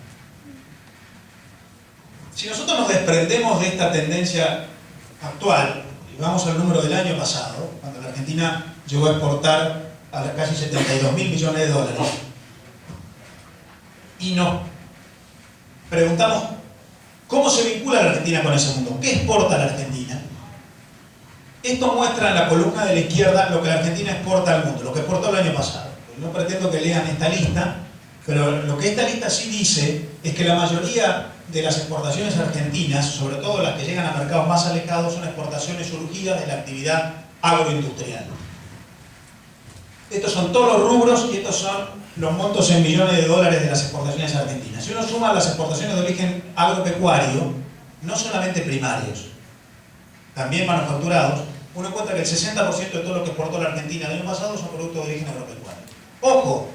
Si nosotros nos desprendemos de esta tendencia actual y vamos al número del año pasado, cuando la Argentina llegó a exportar a casi 72.000 millones de dólares, y nos preguntamos cómo se vincula la Argentina con ese mundo, qué exporta la Argentina. Esto muestra en la columna de la izquierda lo que la Argentina exporta al mundo, lo que exportó el año pasado. No pretendo que lean esta lista, pero lo que esta lista sí dice es que la mayoría de las exportaciones argentinas, sobre todo las que llegan a mercados más alejados, son exportaciones surgidas de la actividad agroindustrial. Estos son todos los rubros y estos son los montos en millones de dólares de las exportaciones argentinas. Si uno suma las exportaciones de origen agropecuario, no solamente primarios, también manufacturados, uno encuentra que el 60% de todo lo que exportó la Argentina el año pasado son productos de origen agropecuario. Ojo,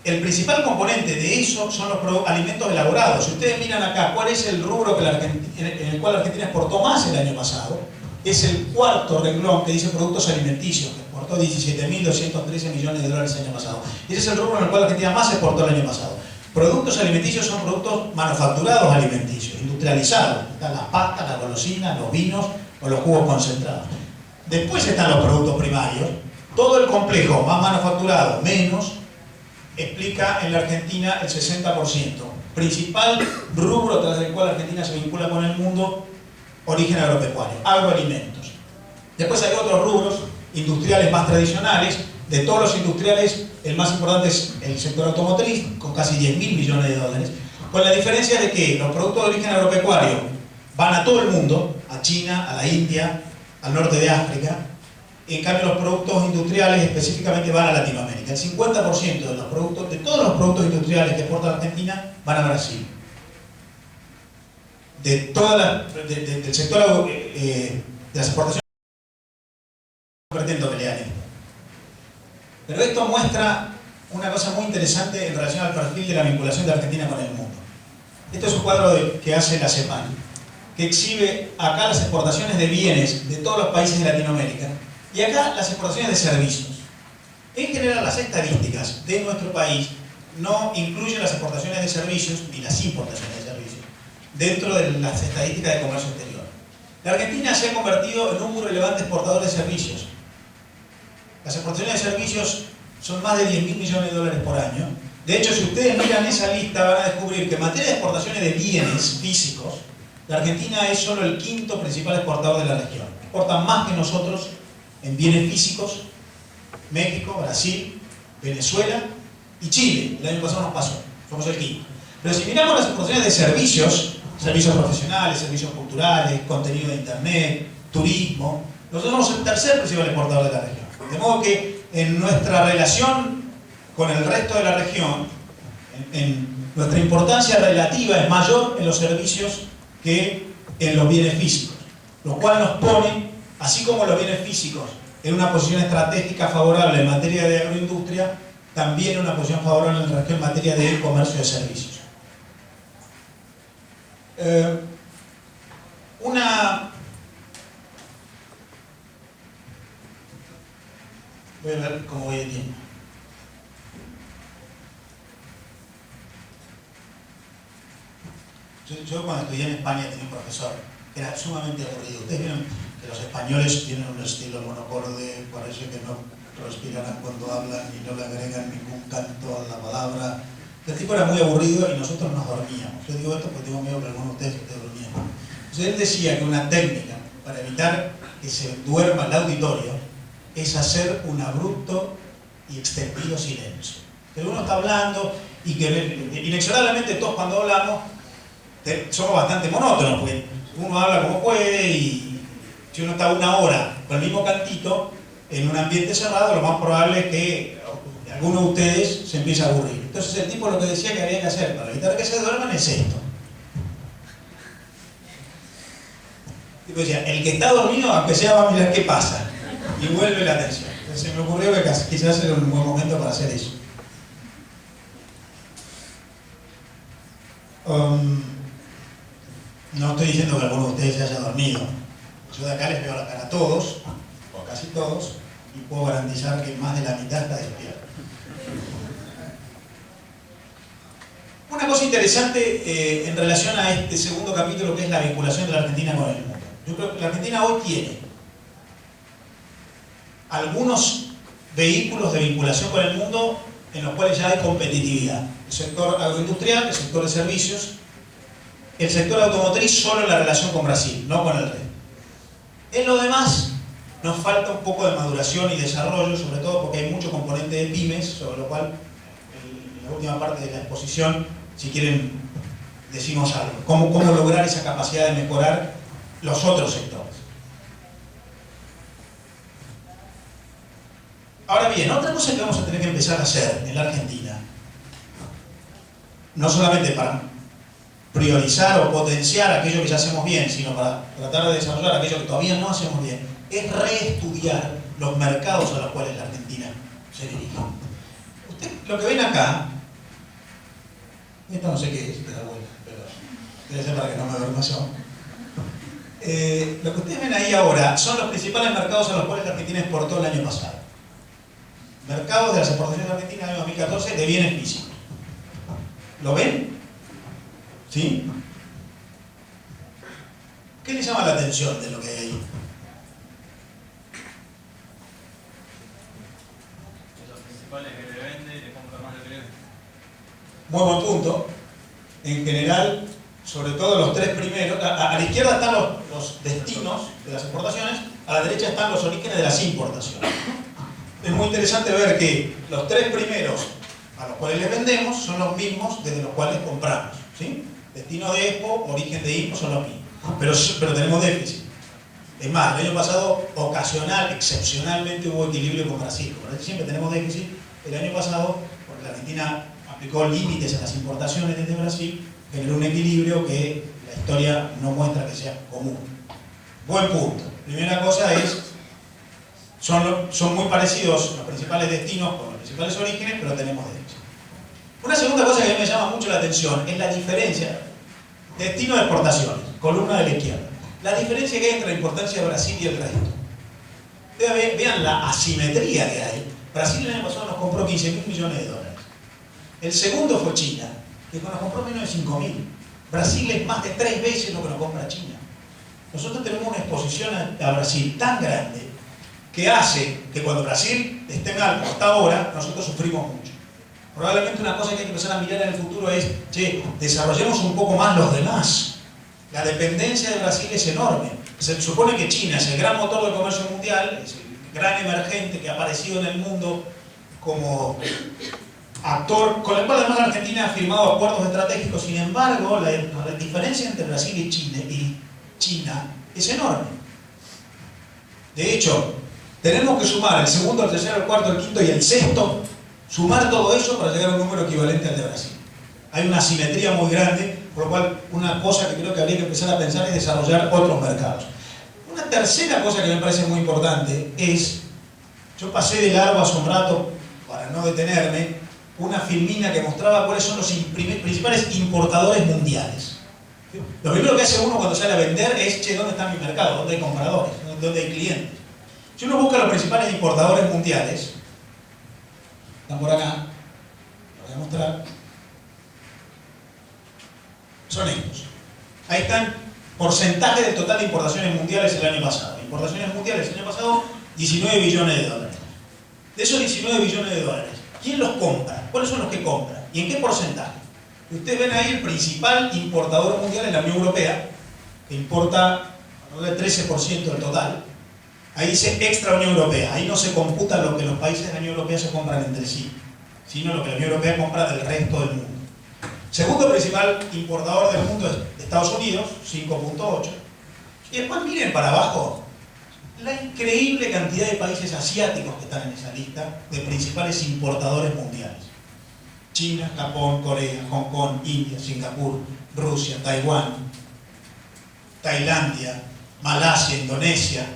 el principal componente de eso son los alimentos elaborados. Si ustedes miran acá, ¿cuál es el rubro en el cual la Argentina exportó más el año pasado? Es el cuarto renglón que dice productos alimenticios, que exportó 17.213 millones de dólares el año pasado. Y ese es el rubro en el cual la Argentina más exportó el año pasado. Productos alimenticios son productos manufacturados alimenticios, industrializados. Están las pastas, las golosinas, los vinos o los jugos concentrados. Después están los productos primarios. Todo el complejo, más manufacturado, menos, explica en la Argentina el 60%. Principal rubro tras el cual la Argentina se vincula con el mundo, origen agropecuario, agroalimentos. Después hay otros rubros industriales más tradicionales. De todos los industriales, el más importante es el sector automotriz, con casi 10.000 millones de dólares, con la diferencia de que los productos de origen agropecuario van a todo el mundo, a China, a la India, al norte de África. En cambio, los productos industriales específicamente van a Latinoamérica. El 50% de los productos, de todos los productos industriales que exporta la Argentina, van a Brasil. Del sector de las exportaciones, no pretendo pelear esto. Pero esto muestra una cosa muy interesante en relación al perfil de la vinculación de Argentina con el mundo. Este es un cuadro que hace la CEPAL, que exhibe acá las exportaciones de bienes de todos los países de Latinoamérica y acá las exportaciones de servicios. En general, las estadísticas de nuestro país no incluyen las exportaciones de servicios ni las importaciones de servicios dentro de las estadísticas de comercio exterior. La Argentina se ha convertido en un muy relevante exportador de servicios. Las exportaciones de servicios son más de 10.000 millones de dólares por año. De hecho, si ustedes miran esa lista, van a descubrir que en materia de exportaciones de bienes físicos, la Argentina es solo el quinto principal exportador de la región. Exportan más que nosotros en bienes físicos, México, Brasil, Venezuela y Chile. El año pasado nos pasó, somos el quinto. Pero si miramos las exportaciones de servicios, servicios profesionales, servicios culturales, contenido de internet, turismo, nosotros somos el tercer principal exportador de la región. De modo que en nuestra relación con el resto de la región, en nuestra importancia relativa es mayor en los servicios que en los bienes físicos, lo cual nos pone, así como los bienes físicos, en una posición estratégica favorable en materia de agroindustria, también en una posición favorable en la región en materia de comercio de servicios. Voy a ver cómo voy de tiempo. Yo cuando estudié en España tenía un profesor que era sumamente aburrido. Ustedes vieron que los españoles tienen un estilo monocorde, parece que no respiran cuando hablan y no le agregan ningún canto a la palabra. El tipo era muy aburrido y nosotros nos dormíamos. Yo digo esto porque tengo miedo que alguno de ustedes esté durmiendo. Entonces él decía que una técnica para evitar que se duerma el auditorio es hacer un abrupto y extendido silencio. Que uno está hablando y que inexorablemente todos cuando hablamos somos bastante monótonos, porque uno habla como puede y si uno está una hora con el mismo cantito en un ambiente cerrado, lo más probable es que alguno de ustedes se empiece a aburrir. Entonces el tipo lo que decía que había que hacer para evitar que se duerman es esto. El tipo decía, el que está dormido, aunque sea, va a mirar qué pasa y vuelve la atención. Entonces se me ocurrió que quizás era un buen momento para hacer eso. No estoy diciendo que alguno de ustedes se haya dormido. Yo de acá les veo la cara a todos, o casi todos, y puedo garantizar que más de la mitad está despierta. Una cosa interesante en relación a este segundo capítulo, que es la vinculación de la Argentina con el mundo. Yo creo que la Argentina hoy tiene algunos vehículos de vinculación con el mundo en los cuales ya hay competitividad. El sector agroindustrial, el sector de servicios, el sector automotriz solo en la relación con Brasil, no con el resto. En lo demás nos falta un poco de maduración y desarrollo, sobre todo porque hay mucho componente de pymes, sobre lo cual en la última parte de la exposición, si quieren, decimos algo. ¿Cómo lograr esa capacidad de mejorar los otros sectores? Ahora bien, otra cosa que vamos a tener que empezar a hacer en la Argentina, no solamente para priorizar o potenciar aquello que ya hacemos bien, sino para tratar de desarrollar aquello que todavía no hacemos bien, es reestudiar los mercados a los cuales la Argentina se dirige. Usted, lo que ven acá, esto no sé qué es, pero bueno, debe ser para que no me duerma yo. Lo que ustedes ven ahí ahora son los principales mercados a los cuales la Argentina exportó el año pasado. Mercados de las exportaciones de Argentina en el año 2014 de bienes físicos. ¿Lo ven? ¿Sí? ¿Qué les llama la atención de lo que hay ahí? Los principales que le vende y le compra más de cliente. Muy buen punto. En general, sobre todo los tres primeros, a la izquierda están los destinos de las exportaciones, a la derecha están los orígenes de las importaciones. Es muy interesante ver que los tres primeros a los cuales les vendemos son los mismos desde los cuales compramos, ¿sí? Destino de expo, origen de impo son los mismos, pero tenemos déficit. Es más, el año pasado, ocasional, excepcionalmente hubo equilibrio con Brasil. Con Brasil siempre tenemos déficit. El año pasado, porque la Argentina aplicó límites a las importaciones desde Brasil, generó un equilibrio que la historia no muestra que sea común. Buen punto. Primera cosa es, son muy parecidos los principales destinos con los principales orígenes, pero tenemos déficit. Una segunda cosa que a mí me llama mucho la atención es la diferencia destino de exportaciones, columna de la izquierda. La diferencia que hay entre la importancia de Brasil y el resto. Vean la asimetría que hay. Brasil el año pasado nos compró 15.000 millones de dólares. El segundo fue China, que nos compró menos de 5.000. Brasil es más de 3 veces lo que nos compra China. Nosotros tenemos una exposición a Brasil tan grande que hace que cuando Brasil esté mal, como está ahora, nosotros sufrimos mucho. Probablemente una cosa que hay que empezar a mirar en el futuro es, che, desarrollemos un poco más los demás. La dependencia de Brasil es enorme. Se supone que China es el gran motor del comercio mundial, es el gran emergente que ha aparecido en el mundo como actor, con el cual además la Argentina ha firmado acuerdos estratégicos. Sin embargo, la diferencia entre Brasil y China es enorme. De hecho, tenemos que sumar el segundo, el tercero, el cuarto, el quinto y el sexto, sumar todo eso para llegar a un número equivalente al de Brasil. Hay una asimetría muy grande, por lo cual una cosa que creo que habría que empezar a pensar es desarrollar otros mercados. Una tercera cosa que me parece muy importante es, yo pasé de largo hace un rato, para no detenerme, una filmina que mostraba cuáles son los principales importadores mundiales. Lo primero que hace uno cuando sale a vender es, che, ¿dónde está mi mercado? ¿Dónde hay compradores? ¿Dónde hay clientes? Si uno busca los principales importadores mundiales, están por acá, lo voy a mostrar, son estos. Ahí están porcentaje del total de importaciones mundiales el año pasado. Importaciones mundiales el año pasado, 19 billones de dólares. De esos 19 billones de dólares, ¿quién los compra? ¿Cuáles son los que compran? ¿Y en qué porcentaje? Ustedes ven ahí el principal importador mundial en la Unión Europea, que importa alrededor del 13% del total. Ahí dice extra Unión Europea. Ahí no se computa lo que los países de la Unión Europea se compran entre sí, sino lo que la Unión Europea compra del resto del mundo. Segundo principal importador del mundo es Estados Unidos, 5.8. Y después miren para abajo la increíble cantidad de países asiáticos que están en esa lista de principales importadores mundiales. China, Japón, Corea, Hong Kong, India, Singapur, Rusia, Taiwán, Tailandia, Malasia, Indonesia.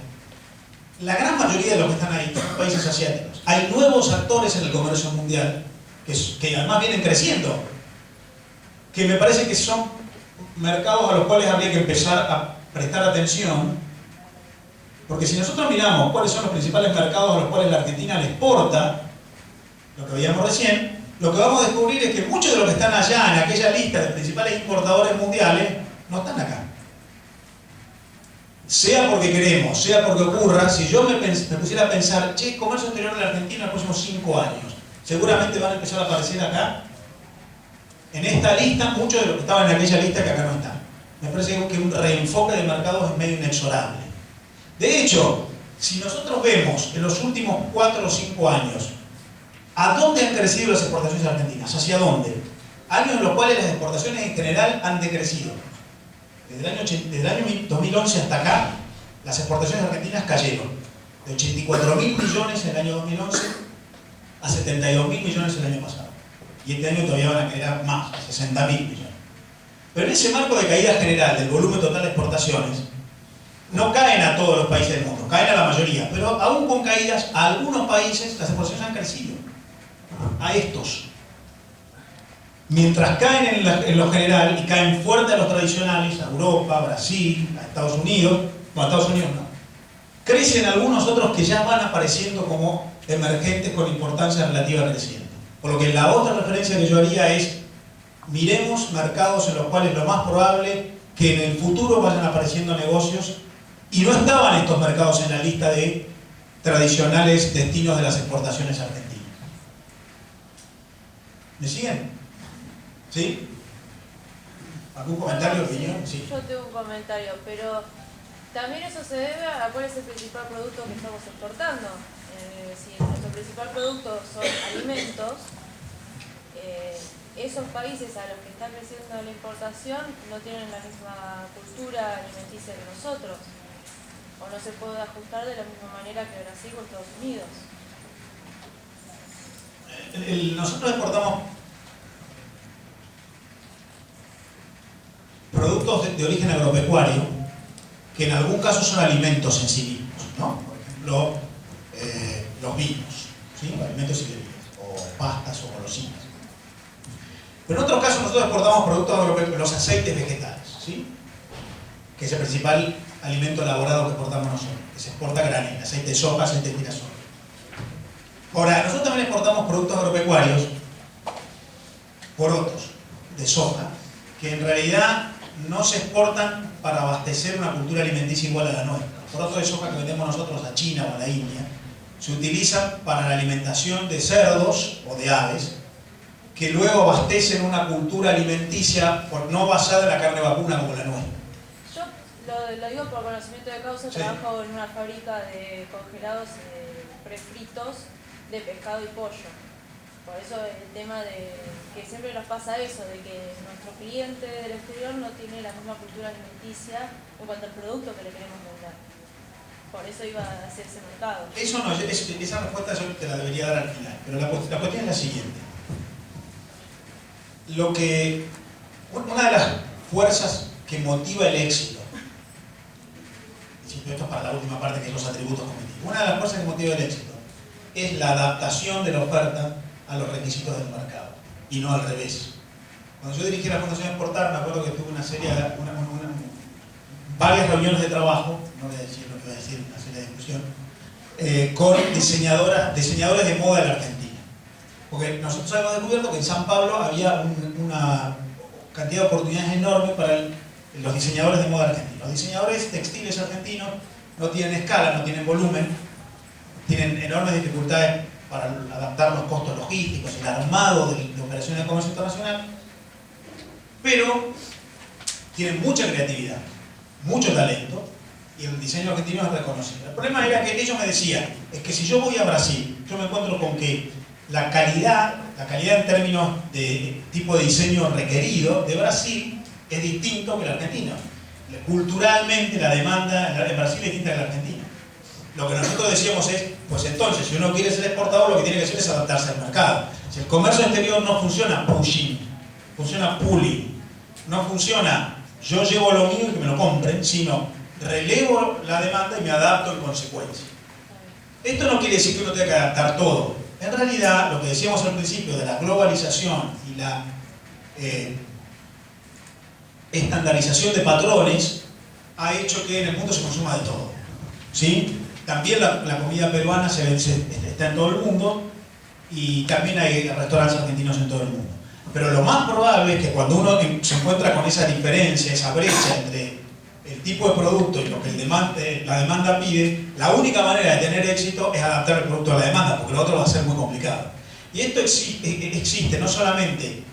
La gran mayoría de los que están ahí son países asiáticos. Hay nuevos actores en el comercio mundial que además vienen creciendo, que me parece que son mercados a los cuales habría que empezar a prestar atención, porque si nosotros miramos cuáles son los principales mercados a los cuales la Argentina le exporta, lo que veíamos recién, lo que vamos a descubrir es que muchos de los que están allá en aquella lista de principales importadores mundiales no están acá. Sea porque queremos, sea porque ocurra, si yo me pusiera a pensar, che, comercio exterior de la Argentina en los próximos 5 años, seguramente van a empezar a aparecer acá. En esta lista, muchos de los que estaban en aquella lista que acá no están. Me parece que un reenfoque de mercados es medio inexorable. De hecho, si nosotros vemos en los últimos 4 o 5 años, ¿a dónde han crecido las exportaciones argentinas? ¿Hacia dónde? Años en los cuales las exportaciones en general han decrecido. Desde el año 2011 hasta acá, las exportaciones argentinas cayeron. De 84.000 millones en el año 2011 a 72.000 millones el año pasado. Y este año todavía van a caer más, 60.000 millones. Pero en ese marco de caída general del volumen total de exportaciones, no caen a todos los países del mundo, caen a la mayoría. Pero aún con caídas, a algunos países las exportaciones han crecido. A estos. Mientras caen en lo general y caen fuerte a los tradicionales, a Europa, Brasil, a Estados Unidos, no, a Estados Unidos no. Crecen algunos otros que ya van apareciendo como emergentes con importancia relativa creciente. Por lo que la otra referencia que yo haría es, miremos mercados en los cuales lo más probable que en el futuro vayan apareciendo negocios, y no estaban estos mercados en la lista de tradicionales destinos de las exportaciones argentinas. ¿Me siguen? ¿Sí? ¿Algún comentario o opinión? Sí. Yo tengo un comentario, pero también eso se debe a cuál es el principal producto que estamos exportando. Si nuestro principal producto son alimentos, esos países a los que está creciendo la importación no tienen la misma cultura alimenticia que nosotros, o no se puede ajustar de la misma manera que Brasil o Estados Unidos. Nosotros exportamos productos de origen agropecuario, que en algún caso son alimentos en sí mismos, ¿no? Por ejemplo, los vinos, ¿sí? Alimentos y bebidas, o pastas o golosinas. Pero en otros casos nosotros exportamos productos agropecuarios, los aceites vegetales, ¿sí? Que es el principal alimento elaborado que exportamos nosotros, que se exporta a granel, aceite de soja, aceite de girasol. Ahora, nosotros también exportamos productos agropecuarios, porotos de soja, que en realidad no se exportan para abastecer una cultura alimenticia igual a la nuestra. Los porotos de soja que vendemos nosotros a China o a la India se utilizan para la alimentación de cerdos o de aves, que luego abastecen una cultura alimenticia no basada en la carne vacuna como la nuestra. Yo lo digo por conocimiento de causa, Sí. Trabajo en una fábrica de congelados prefritos de pescado y pollo. Por eso el tema de que siempre nos pasa eso, de que nuestro cliente del exterior no tiene la misma cultura alimenticia en cuanto al producto que le queremos vender. Por eso iba a hacer ese mercado. Eso no, esa respuesta yo te la debería dar al final, pero la cuestión es la siguiente. Una de las fuerzas que motiva el éxito, esto es para la última parte que es los atributos cognitivos, una de las fuerzas que motiva el éxito es la adaptación de la oferta a los requisitos del mercado, y no al revés. Cuando yo dirigí la Fundación Exportar, me acuerdo que tuve varias reuniones de trabajo, no voy a decir lo que voy a decir, una serie de discusión, con diseñadores de moda de la Argentina. Porque nosotros habíamos descubierto que en San Pablo había una cantidad de oportunidades enormes para el los diseñadores de moda argentinos. Los diseñadores textiles argentinos no tienen escala, no tienen volumen, tienen enormes dificultades para adaptar los costos logísticos, el armado de operaciones de comercio internacional, pero tienen mucha creatividad, mucho talento, y el diseño argentino es reconocido. El problema era que ellos me decían, es que si yo voy a Brasil, yo me encuentro con que la calidad en términos de tipo de diseño requerido de Brasil es distinto que el argentino. Culturalmente la demanda en Brasil es distinta que la Argentina. Lo que nosotros decíamos es, pues entonces, si uno quiere ser exportador, lo que tiene que hacer es adaptarse al mercado. Si el comercio exterior no funciona pushing, funciona pulling, no funciona yo llevo lo mío y que me lo compren, sino relevo la demanda y me adapto en consecuencia. Esto no quiere decir que uno tenga que adaptar todo. En realidad, lo que decíamos al principio de la globalización y la estandarización de patrones ha hecho que en el mundo se consuma de todo, ¿sí? También la comida peruana está en todo el mundo y también hay restaurantes argentinos en todo el mundo. Pero lo más probable es que cuando uno se encuentra con esa diferencia, esa brecha entre el tipo de producto y lo que la demanda pide, la única manera de tener éxito es adaptar el producto a la demanda, porque lo otro va a ser muy complicado. Y esto existe no solamente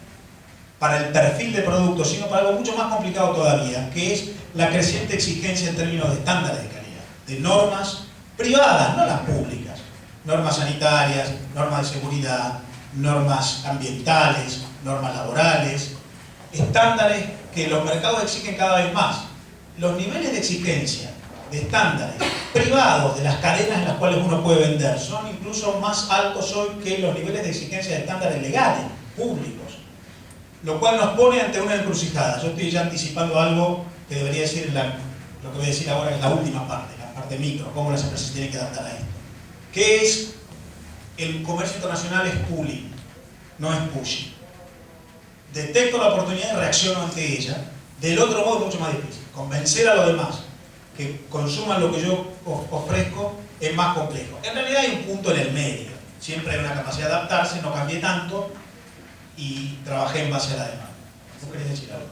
para el perfil de producto, sino para algo mucho más complicado todavía, que es la creciente exigencia en términos de estándares de calidad, de normas privadas, no las públicas, normas sanitarias, normas de seguridad, normas ambientales, normas laborales, estándares que los mercados exigen cada vez más. Los niveles de exigencia de estándares privados de las cadenas en las cuales uno puede vender son incluso más altos hoy que los niveles de exigencia de estándares legales, públicos, lo cual nos pone ante una encrucijada. Yo estoy ya anticipando algo que debería decir lo que voy a decir ahora, que es la última parte, la parte micro, cómo las empresas tienen que adaptar a esto. ¿Qué es? El comercio internacional es pooling, no es pushing. Detecto la oportunidad y reacciono ante ella. Del otro modo es mucho más difícil. Convencer a los demás que consuman lo que yo ofrezco es más complejo. En realidad hay un punto en el medio. Siempre hay una capacidad de adaptarse, no cambié tanto y trabajé en base a la demanda. ¿Vos querés decir algo?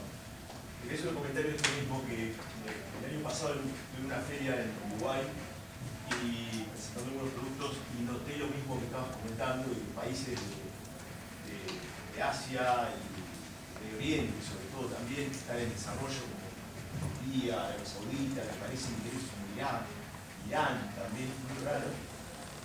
Quería hacer un comentario de esto mismo que el año pasado tuve una feria en Uruguay y presentando algunos productos y noté lo mismo que estabas comentando en países de Asia y de Oriente, sobre todo también, que están en desarrollo como Turquía, Arabia Saudita, que parecen intereses como Irán también, muy raro,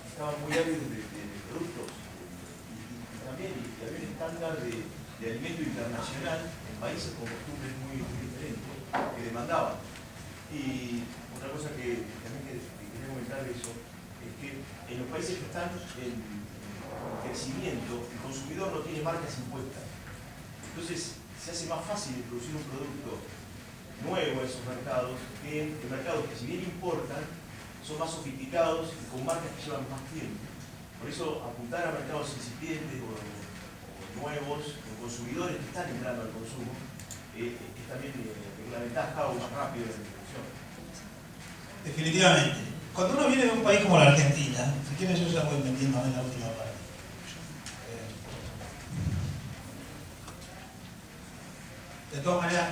estaban muy ávidos de productos y también había un estándar de alimento internacional en países con costumbres muy diferentes que demandaban. Y otra cosa que también quería comentar de eso es que en los países que están en crecimiento, el consumidor no tiene marcas impuestas. Entonces se hace más fácil introducir un producto nuevo a esos mercados que en mercados que si bien importan, son más sofisticados y con marcas que llevan más tiempo. Por eso apuntar a mercados incipientes o nuevos, con consumidores que están entrando al consumo, es también la ventaja o más rápido de la distribución. Definitivamente. Cuando uno viene de un país como la Argentina, si quieren yo ya voy metiendo en la última parte. De todas maneras,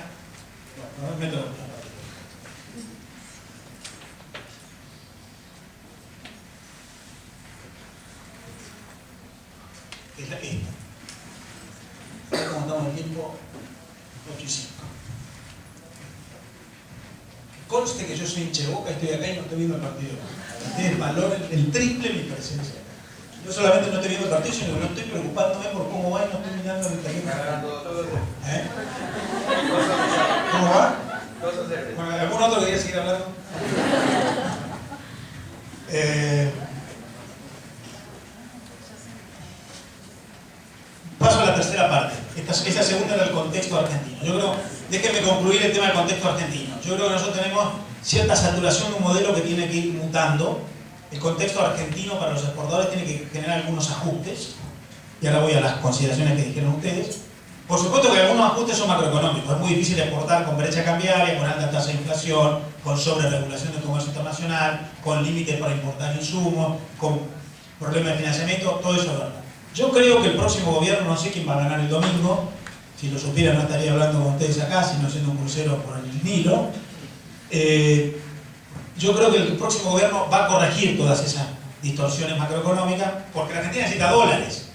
no me meto en la última parte. Es esta. Ahora como estamos en tiempo, 8 y 5. Conste que yo soy hincha de Boca, estoy acá y no estoy viendo el partido. Ustedes valoren el triple mi presencia. Yo solamente no estoy viendo el partido, sino que no estoy preocupándome por cómo va y no estoy mirando el teléfono. ¿Eh? ¿Cómo va? Bueno, ¿algún otro que quiera seguir hablando? Paso a la tercera parte. Esta segunda era el contexto argentino. Yo creo, déjenme concluir el tema del contexto argentino. Yo creo que nosotros tenemos cierta saturación de un modelo que tiene que ir mutando. El contexto argentino para los exportadores tiene que generar algunos ajustes. Y ahora voy a las consideraciones que dijeron ustedes. Por supuesto que algunos ajustes son macroeconómicos. Es muy difícil exportar con brecha cambiaria, con alta tasa de inflación, con sobreregulación del comercio internacional, con límites para importar insumos, con problemas de financiamiento, todo eso es verdad. Yo creo que el próximo gobierno, no sé quién va a ganar el domingo, Si lo supiera no estaría hablando con ustedes acá, sino haciendo un crucero por el Nilo. Yo creo que el próximo gobierno va a corregir todas esas distorsiones macroeconómicas, porque la Argentina necesita dólares.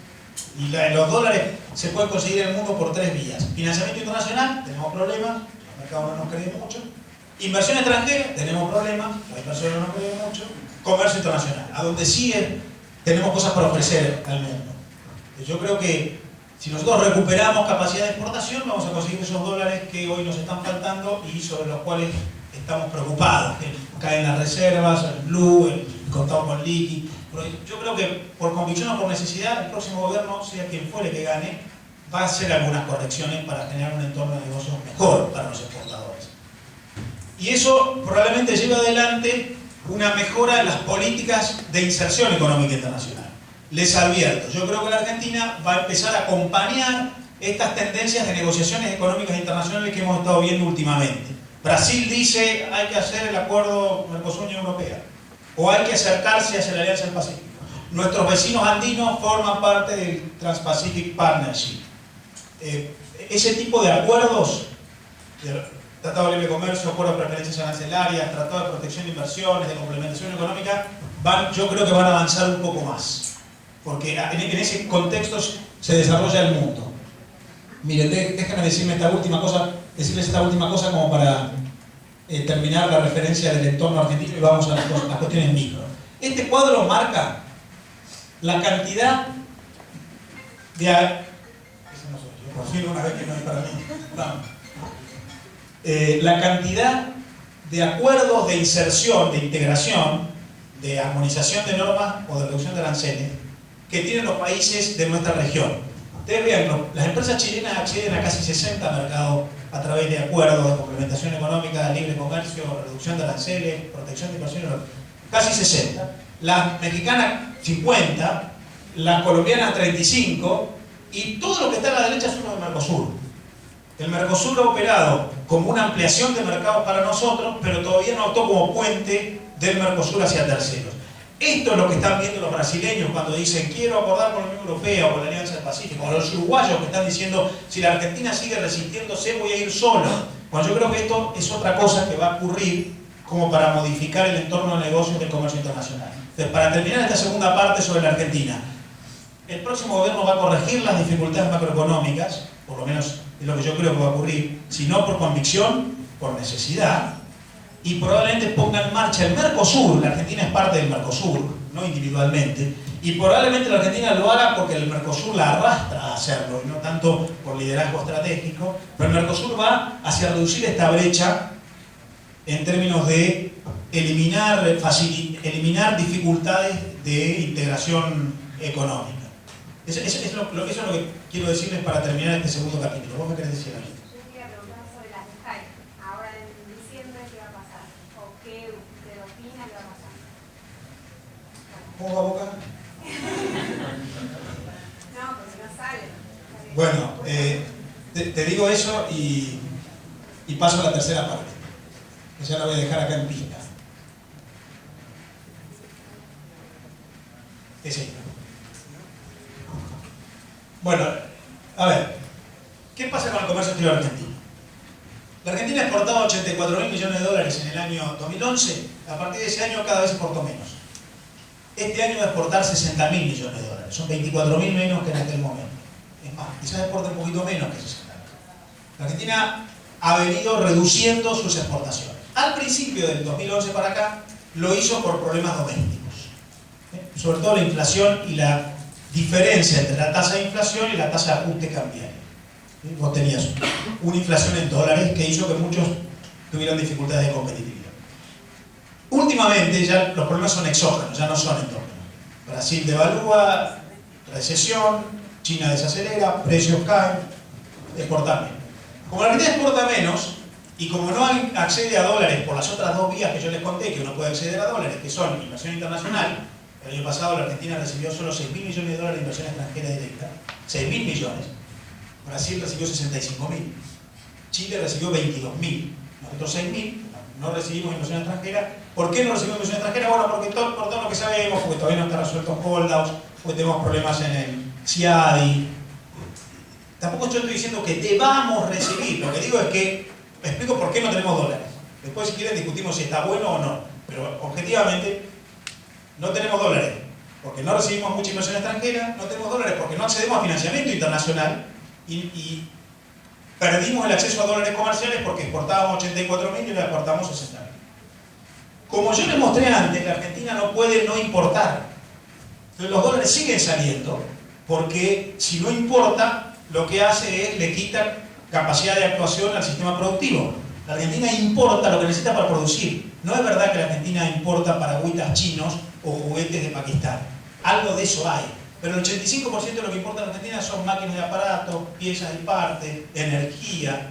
Y los dólares se pueden conseguir en el mundo por 3 vías. Financiamiento internacional, tenemos problemas, el mercado no nos cree mucho. Inversión extranjera, tenemos problemas, la inversión no nos cree mucho. Comercio internacional, a donde sí tenemos cosas para ofrecer al mundo. Yo creo que si nosotros recuperamos capacidad de exportación, vamos a conseguir esos dólares que hoy nos están faltando y sobre los cuales estamos preocupados. Caen las reservas, el blue, el contado con liqui. Yo creo que por convicción o por necesidad, el próximo gobierno, sea quien fuere que gane, va a hacer algunas correcciones para generar un entorno de negocios mejor para los exportadores. Y eso probablemente lleve adelante una mejora en las políticas de inserción económica internacional. Les advierto, yo creo que la Argentina va a empezar a acompañar estas tendencias de negociaciones económicas internacionales que hemos estado viendo últimamente. Brasil dice hay que hacer el acuerdo Mercosur-Unión Europea, o hay que acercarse hacia la Alianza del Pacífico. Nuestros vecinos andinos forman parte del Trans-Pacific Partnership. Ese tipo de acuerdos, Tratado de Libre Comercio, Acuerdo de Preferencias Arancelarias, Tratado de Protección de Inversiones, de Complementación Económica, yo creo que van a avanzar un poco más. Porque en ese contexto se desarrolla el mundo. Miren, déjenme decirles esta última cosa como para terminar la referencia del entorno argentino y vamos a las cuestiones micro. Este cuadro marca la cantidad de... Ese no soy yo, por fin una vez que no es para mí. Vamos. La cantidad de acuerdos de inserción, de integración, de armonización de normas o de reducción de aranceles que tienen los países de nuestra región. Ustedes vean, las empresas chilenas acceden a casi 60 mercados a través de acuerdos de complementación económica, libre comercio, reducción de aranceles, protección de inversiones, casi 60. Las mexicanas 50, las colombianas 35 y todo lo que está a la derecha es uno del Mercosur. El Mercosur ha operado como una ampliación de mercados para nosotros, pero todavía no actuó como puente del Mercosur hacia terceros. Esto es lo que están viendo los brasileños cuando dicen quiero acordar con la Unión Europea o con la Alianza del Pacífico, o los uruguayos que están diciendo si la Argentina sigue resistiéndose voy a ir solo. Bueno, yo creo que esto es otra cosa que va a ocurrir como para modificar el entorno de negocios del comercio internacional. Entonces, para terminar esta segunda parte sobre la Argentina, el próximo gobierno va a corregir las dificultades macroeconómicas, por lo menos es lo que yo creo que va a ocurrir, si no por convicción, por necesidad, y probablemente ponga en marcha el Mercosur. La Argentina es parte del Mercosur, no individualmente, y probablemente la Argentina lo haga porque el Mercosur la arrastra a hacerlo, y no tanto por liderazgo estratégico, pero el Mercosur va hacia reducir esta brecha en términos de eliminar dificultades de integración económica. Eso es lo que quiero decirles para terminar este segundo capítulo. ¿Vos me querés decir algo? Yo quería preguntar sobre las SCAI. Ahora en diciembre, ¿qué va a pasar? ¿O qué usted opina que va a pasar? ¿Cómo va Boca? No, porque no sale. Bueno, te digo eso y paso a la tercera parte. Que ya la voy a dejar acá en pista. Es esta. Bueno, a ver, ¿qué pasa con el comercio exterior argentino? La Argentina exportaba 84.000 millones de dólares en el año 2011, a partir de ese año cada vez exportó menos. Este año va a exportar 60.000 millones de dólares, son 24.000 menos que en aquel momento. Es más, quizás exporta un poquito menos que 60.000. La Argentina ha venido reduciendo sus exportaciones. Al principio del 2011 para acá, lo hizo por problemas domésticos. Sobre todo la inflación y la diferencia entre la tasa de inflación y la tasa de ajuste cambiario. Vos tenías una inflación en dólares que hizo que muchos tuvieran dificultades de competitividad. Últimamente ya los problemas son exógenos, ya no son endógenos. Brasil devalúa, recesión, China desacelera, precios caen, exportar menos. Como la Argentina exporta menos y como no accede a dólares por las otras dos vías que yo les conté que uno puede acceder a dólares, que son inversión internacional. El año pasado la Argentina recibió solo 6.000 millones de dólares de inversión extranjera directa. 6.000 millones. Brasil recibió 65.000. Chile recibió 22.000. Nosotros 6.000. No recibimos inversión extranjera. ¿Por qué no recibimos inversión extranjera? Bueno, porque por todo lo que sabemos, porque todavía no está resuelto holdouts, porque tenemos problemas en el CIADI. Tampoco yo estoy diciendo que debamos recibir, lo que digo es que, explico por qué no tenemos dólares. Después si quieren discutimos si está bueno o no, pero objetivamente no tenemos dólares porque no recibimos mucha inversión extranjera, no tenemos dólares porque no accedemos a financiamiento internacional y perdimos el acceso a dólares comerciales porque exportábamos 84.000 y ahora exportamos 60.000. Como yo les mostré antes, la Argentina no puede no importar. Entonces los dólares siguen saliendo porque si no importa, lo que hace es le quita capacidad de actuación al sistema productivo. La Argentina importa lo que necesita para producir. No es verdad que la Argentina importa paragüitas chinos o juguetes de Pakistán. Algo de eso hay. Pero el 85% de lo que importa en la Argentina son máquinas de aparatos, piezas y partes, energía,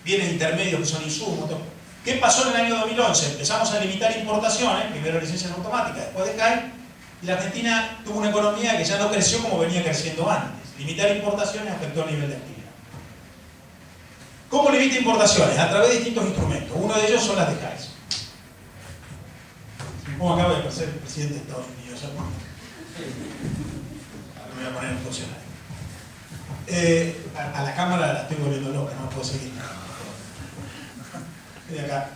bienes intermedios que son insumos. ¿Qué pasó en el año 2011? Empezamos a limitar importaciones, primero licencias automáticas, después de CAI, y la Argentina tuvo una economía que ya no creció como venía creciendo antes. Limitar importaciones afectó el nivel de actividad. ¿Cómo limita importaciones? A través de distintos instrumentos. Uno de ellos son las DECAIS. Como acaba de ser el presidente de Estados Unidos, ahora me voy a poner en funcionario. A la cámara la estoy volviendo loca, no puedo seguir. Estoy acá.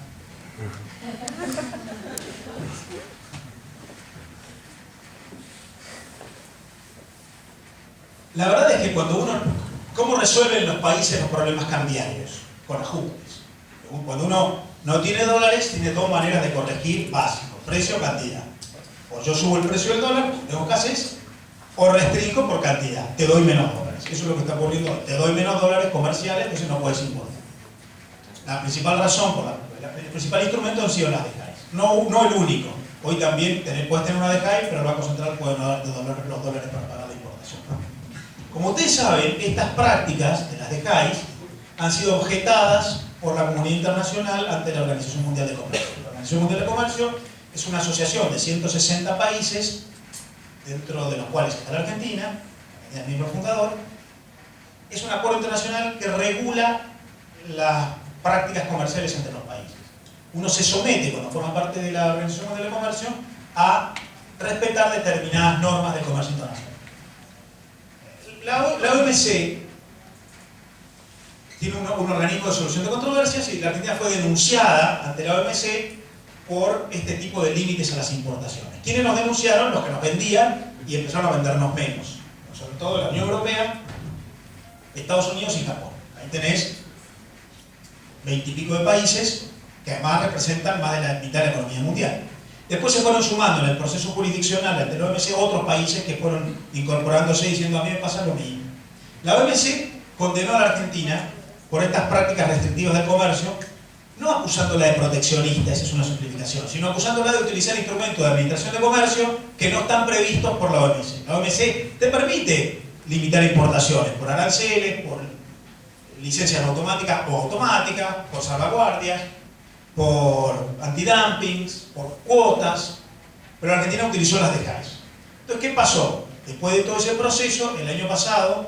La verdad es que cuando uno... ¿Cómo resuelven los países los problemas cambiarios? Con ajustes. Cuando uno no tiene dólares, tiene dos maneras de corregir básicos: precio o cantidad. O yo subo el precio del dólar, tengo escasez, o restringo por cantidad, te doy menos dólares. Eso es lo que está ocurriendo hoy. Te doy menos dólares comerciales, entonces no puedes importar. La principal razón, el principal instrumento han sido las DECAIS. No el único. Hoy también puedes tener una DECAI, pero el Banco Central puede no darte los dólares para pagar la importación. Como ustedes saben, estas prácticas de las DECAIS han sido objetadas por la comunidad internacional ante la Organización Mundial de Comercio. La Organización Mundial de Comercio es una asociación de 160 países, dentro de los cuales está la Argentina es miembro fundador. Es un acuerdo internacional que regula las prácticas comerciales entre los países. Uno se somete, cuando forma parte de la Organización Mundial de Comercio, a respetar determinadas normas del comercio internacional. La OMC tiene un organismo de solución de controversias y la Argentina fue denunciada ante la OMC por este tipo de límites a las importaciones. ¿Quiénes nos denunciaron? Los que nos vendían y empezaron a vendernos menos. Sobre todo la Unión Europea, Estados Unidos y Japón. Ahí tenés 20 y pico de países que además representan más de la mitad de la economía mundial. Después se fueron sumando en el proceso jurisdiccional ante la OMC otros países que fueron incorporándose diciendo a mí me pasa lo mismo. La OMC condenó a la Argentina por estas prácticas restrictivas del comercio, no acusándola de proteccionista, esa es una simplificación, sino acusándola de utilizar instrumentos de administración de comercio que no están previstos por la OMC. La OMC te permite limitar importaciones por aranceles, por licencias automáticas o automáticas, por salvaguardias, por antidumpings, por cuotas, pero la Argentina utilizó las DECAIS. Entonces, ¿qué pasó? Después de todo ese proceso, el año pasado,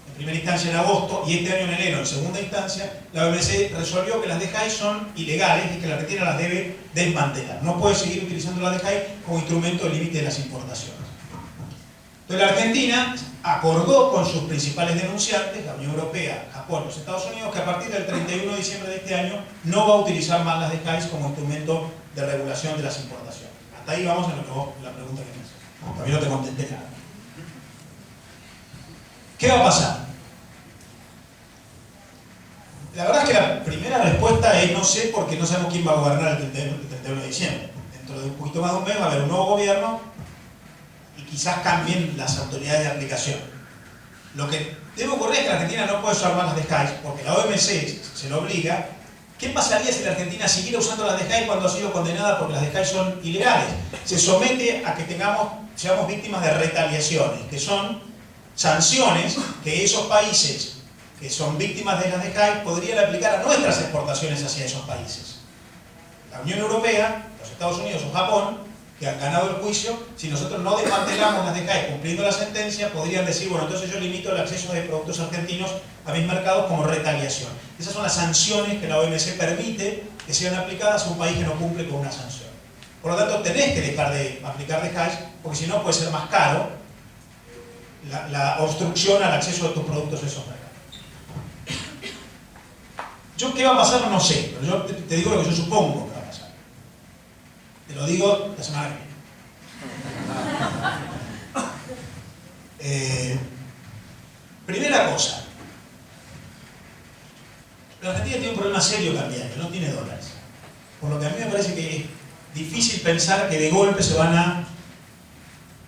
en primera instancia en agosto y este año en enero, en segunda instancia, la OMC resolvió que las DECAIS son ilegales y que la Argentina las debe desmantelar. No puede seguir utilizando las DECAIS como instrumento de límite de las importaciones. Entonces la Argentina acordó con sus principales denunciantes, la Unión Europea, Japón y los Estados Unidos, que a partir del 31 de diciembre de este año no va a utilizar más las DECAIS como instrumento de regulación de las importaciones. Hasta ahí vamos en lo que vos, la pregunta que me haces. Todavía no te contesté nada. ¿Qué va a pasar? La verdad es que la primera respuesta es no sé, porque no sabemos quién va a gobernar el 31 de diciembre. Dentro de un poquito más de un mes va a haber un nuevo gobierno y quizás cambien las autoridades de aplicación. Lo que debe ocurrir es que la Argentina no puede usar más las DECAIS porque la OMC se lo obliga. ¿Qué pasaría si la Argentina siguiera usando las DECAIS cuando ha sido condenada porque las DECAIS son ilegales? Se somete a que seamos víctimas de retaliaciones, que son sanciones que esos países que son víctimas de las DECAIS podrían aplicar a nuestras exportaciones hacia esos países. La Unión Europea, los Estados Unidos o Japón, que han ganado el juicio, si nosotros no desmantelamos las DECAIS cumpliendo la sentencia, podrían decir, bueno, entonces yo limito el acceso de productos argentinos a mis mercados como retaliación. Esas son las sanciones que la OMC permite que sean aplicadas a un país que no cumple con una sanción. Por lo tanto, tenés que dejar de aplicar DECAIS, porque si no puede ser más caro la obstrucción al acceso de tus productos a esos mercados. Yo qué va a pasar no sé, pero yo te digo lo que yo supongo que va a pasar. Te lo digo la semana que viene. Primera cosa, la Argentina tiene un problema serio cambiario, no tiene dólares. Por lo que a mí me parece que es difícil pensar que de golpe se van a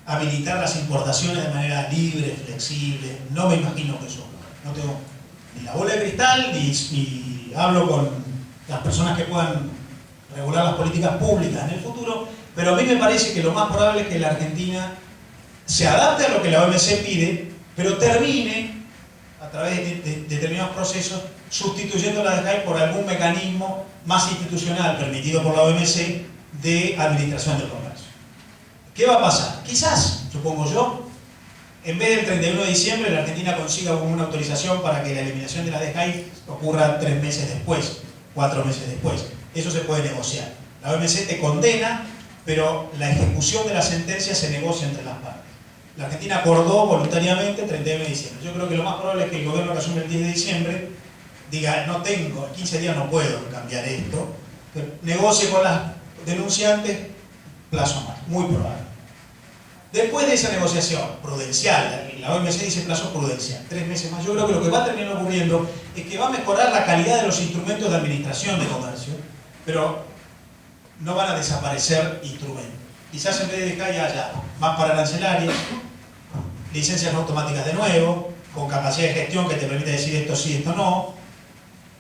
habilitar las importaciones de manera libre, flexible. No me imagino que eso ocurra. No tengo ni la bola de cristal, ni hablo con las personas que puedan regular las políticas públicas en el futuro, pero a mí me parece que lo más probable es que la Argentina se adapte a lo que la OMC pide, pero termine, a través de determinados procesos, sustituyendo la DGAI por algún mecanismo más institucional permitido por la OMC de administración del comercio. ¿Qué va a pasar? Quizás, supongo yo, en vez del 31 de diciembre la Argentina consiga una autorización para que la eliminación de la DGAI ocurra 3 meses después, 4 meses después. Eso se puede negociar. La OMC te condena, pero la ejecución de la sentencia se negocia entre las partes. La Argentina acordó voluntariamente el 31 de diciembre. Yo creo que lo más probable es que el gobierno que asume el 10 de diciembre diga, no tengo, en 15 días no puedo cambiar esto, pero negocie con las denunciantes, plazo más, muy probable. Después de esa negociación prudencial, la OMC dice plazo prudencial, 3 meses más, yo creo que lo que va a terminar ocurriendo es que va a mejorar la calidad de los instrumentos de administración de comercio, pero no van a desaparecer instrumentos. Quizás en vez de DGAI haya más para arancelarias, licencias no automáticas de nuevo, con capacidad de gestión que te permite decir esto sí, esto no,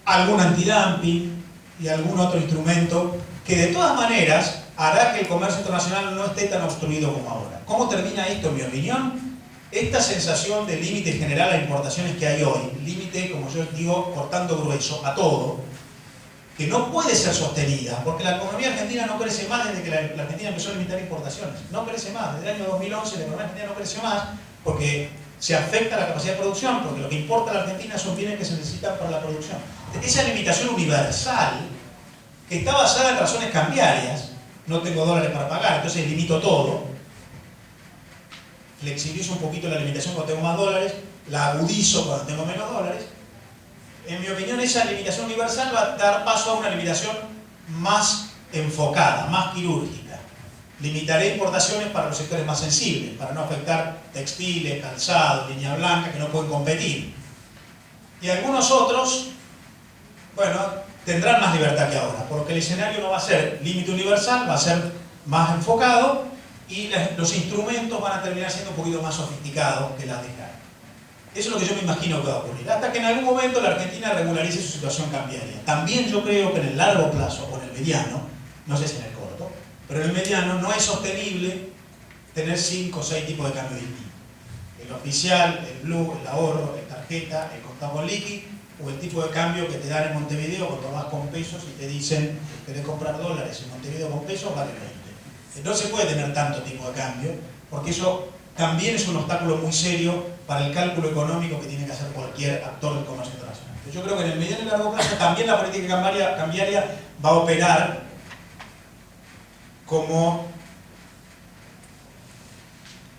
algún antidumping y algún otro instrumento que de todas maneras hará que el comercio internacional no esté tan obstruido como ahora. ¿Cómo termina esto, en mi opinión? Esta sensación de límite general a importaciones que hay hoy, límite, como yo digo, cortando grueso a todo, que no puede ser sostenida, porque la economía argentina no crece más desde que la Argentina empezó a limitar importaciones. No crece más, desde el año 2011 la economía argentina no creció más, porque se afecta la capacidad de producción, porque lo que importa a la Argentina son bienes que se necesitan para la producción. Esa limitación universal, que está basada en razones cambiarias, no tengo dólares para pagar, entonces limito todo, flexibilizo un poquito la limitación cuando tengo más dólares, la agudizo cuando tengo menos dólares. En mi opinión, esa limitación universal va a dar paso a una limitación más enfocada, más quirúrgica. Limitaré importaciones para los sectores más sensibles, para no afectar textiles, calzados, línea blanca, que no pueden competir. Y algunos otros, bueno, tendrán más libertad que ahora, porque el escenario no va a ser límite universal, va a ser más enfocado y los instrumentos van a terminar siendo un poquito más sofisticados que las de DGAI. Eso es lo que yo me imagino que va a ocurrir, hasta que en algún momento la Argentina regularice su situación cambiaria. También yo creo que en el largo plazo, o en el mediano, no sé si en el corto, pero en el mediano no es sostenible tener 5 o 6 tipos de cambio distintos. El oficial, el blue, el ahorro, el tarjeta, el contado con liqui, o el tipo de cambio que te dan en Montevideo cuando vas con pesos y te dicen que querés comprar dólares en Montevideo con pesos, vale 20. No se puede tener tanto tipo de cambio, porque eso también es un obstáculo muy serio para el cálculo económico que tiene que hacer cualquier actor del comercio internacional. Yo creo que en el mediano y largo plazo también la política cambiaria va a operar como,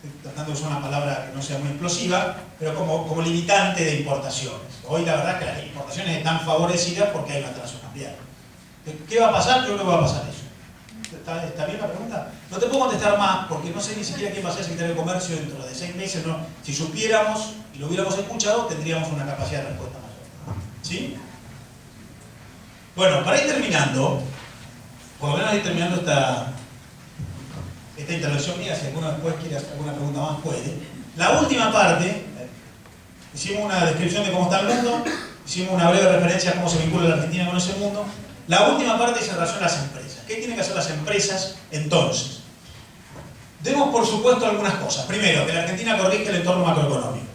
estoy tratando de usar una palabra que no sea muy explosiva, pero como limitante de importaciones. Hoy la verdad es que las importaciones están favorecidas porque hay una tasa cambiaria. ¿Qué va a pasar? Yo creo que va a pasar eso. ¿Está bien la pregunta? No te puedo contestar más porque no sé ni siquiera quién va a ser secretario de Comercio dentro de 6 meses. No. Si supiéramos y lo hubiéramos escuchado, tendríamos una capacidad de respuesta mayor. ¿Sí? Bueno, para ir terminando, por lo menos ir terminando esta intervención mía, si alguno después quiere hacer alguna pregunta más, puede. La última parte, hicimos una descripción de cómo está el mundo, hicimos una breve referencia a cómo se vincula la Argentina con ese mundo. La última parte es en relación a las empresas. ¿Qué tienen que hacer las empresas entonces? Demos por supuesto algunas cosas. Primero, que la Argentina corrige el entorno macroeconómico.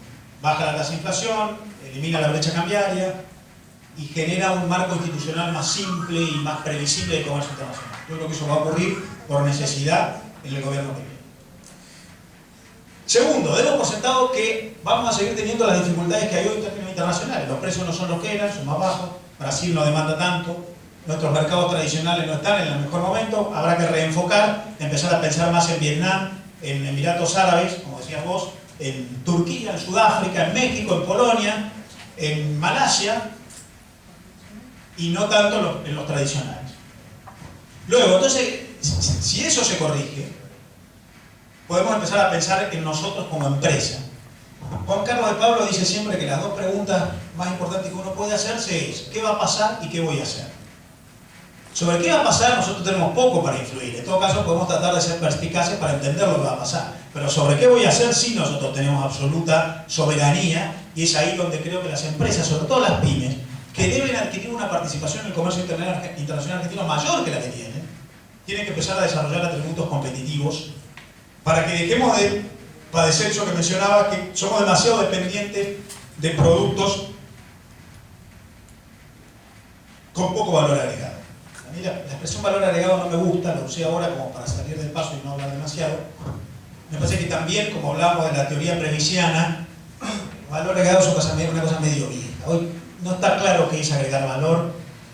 Baja la tasa de inflación, elimina la brecha cambiaria y genera un marco institucional más simple y más previsible de comercio internacional. Yo creo que eso va a ocurrir por necesidad en el gobierno que viene. Segundo, demos por sentado que vamos a seguir teniendo las dificultades que hay hoy en términos internacionales. Los precios no son los que eran, son más bajos. Brasil no demanda tanto. Nuestros mercados tradicionales no están en el mejor momento, habrá que reenfocar, empezar a pensar más en Vietnam, en Emiratos Árabes, como decías vos, en Turquía, en Sudáfrica, en México, en Polonia, en Malasia, y no tanto en los tradicionales. Luego, entonces, si eso se corrige, podemos empezar a pensar en nosotros como empresa. Juan Carlos de Pablo dice siempre que las dos preguntas más importantes que uno puede hacerse es ¿qué va a pasar y qué voy a hacer? Sobre qué va a pasar nosotros tenemos poco para influir. En todo caso podemos tratar de ser perspicaces para entender lo que va a pasar. Pero sobre qué voy a hacer sí nosotros tenemos absoluta soberanía, y es ahí donde creo que las empresas, sobre todo las pymes, que deben adquirir una participación en el comercio internacional argentino mayor que la que tienen que empezar a desarrollar atributos competitivos para que dejemos de padecer eso que mencionaba, que somos demasiado dependientes de productos con poco valor agregado. A mí la expresión valor agregado no me gusta, lo usé ahora como para salir del paso y no hablar demasiado. Me parece que también, como hablábamos de la teoría previnciana, valor agregado es una cosa medio vieja. Hoy no está claro qué es agregar valor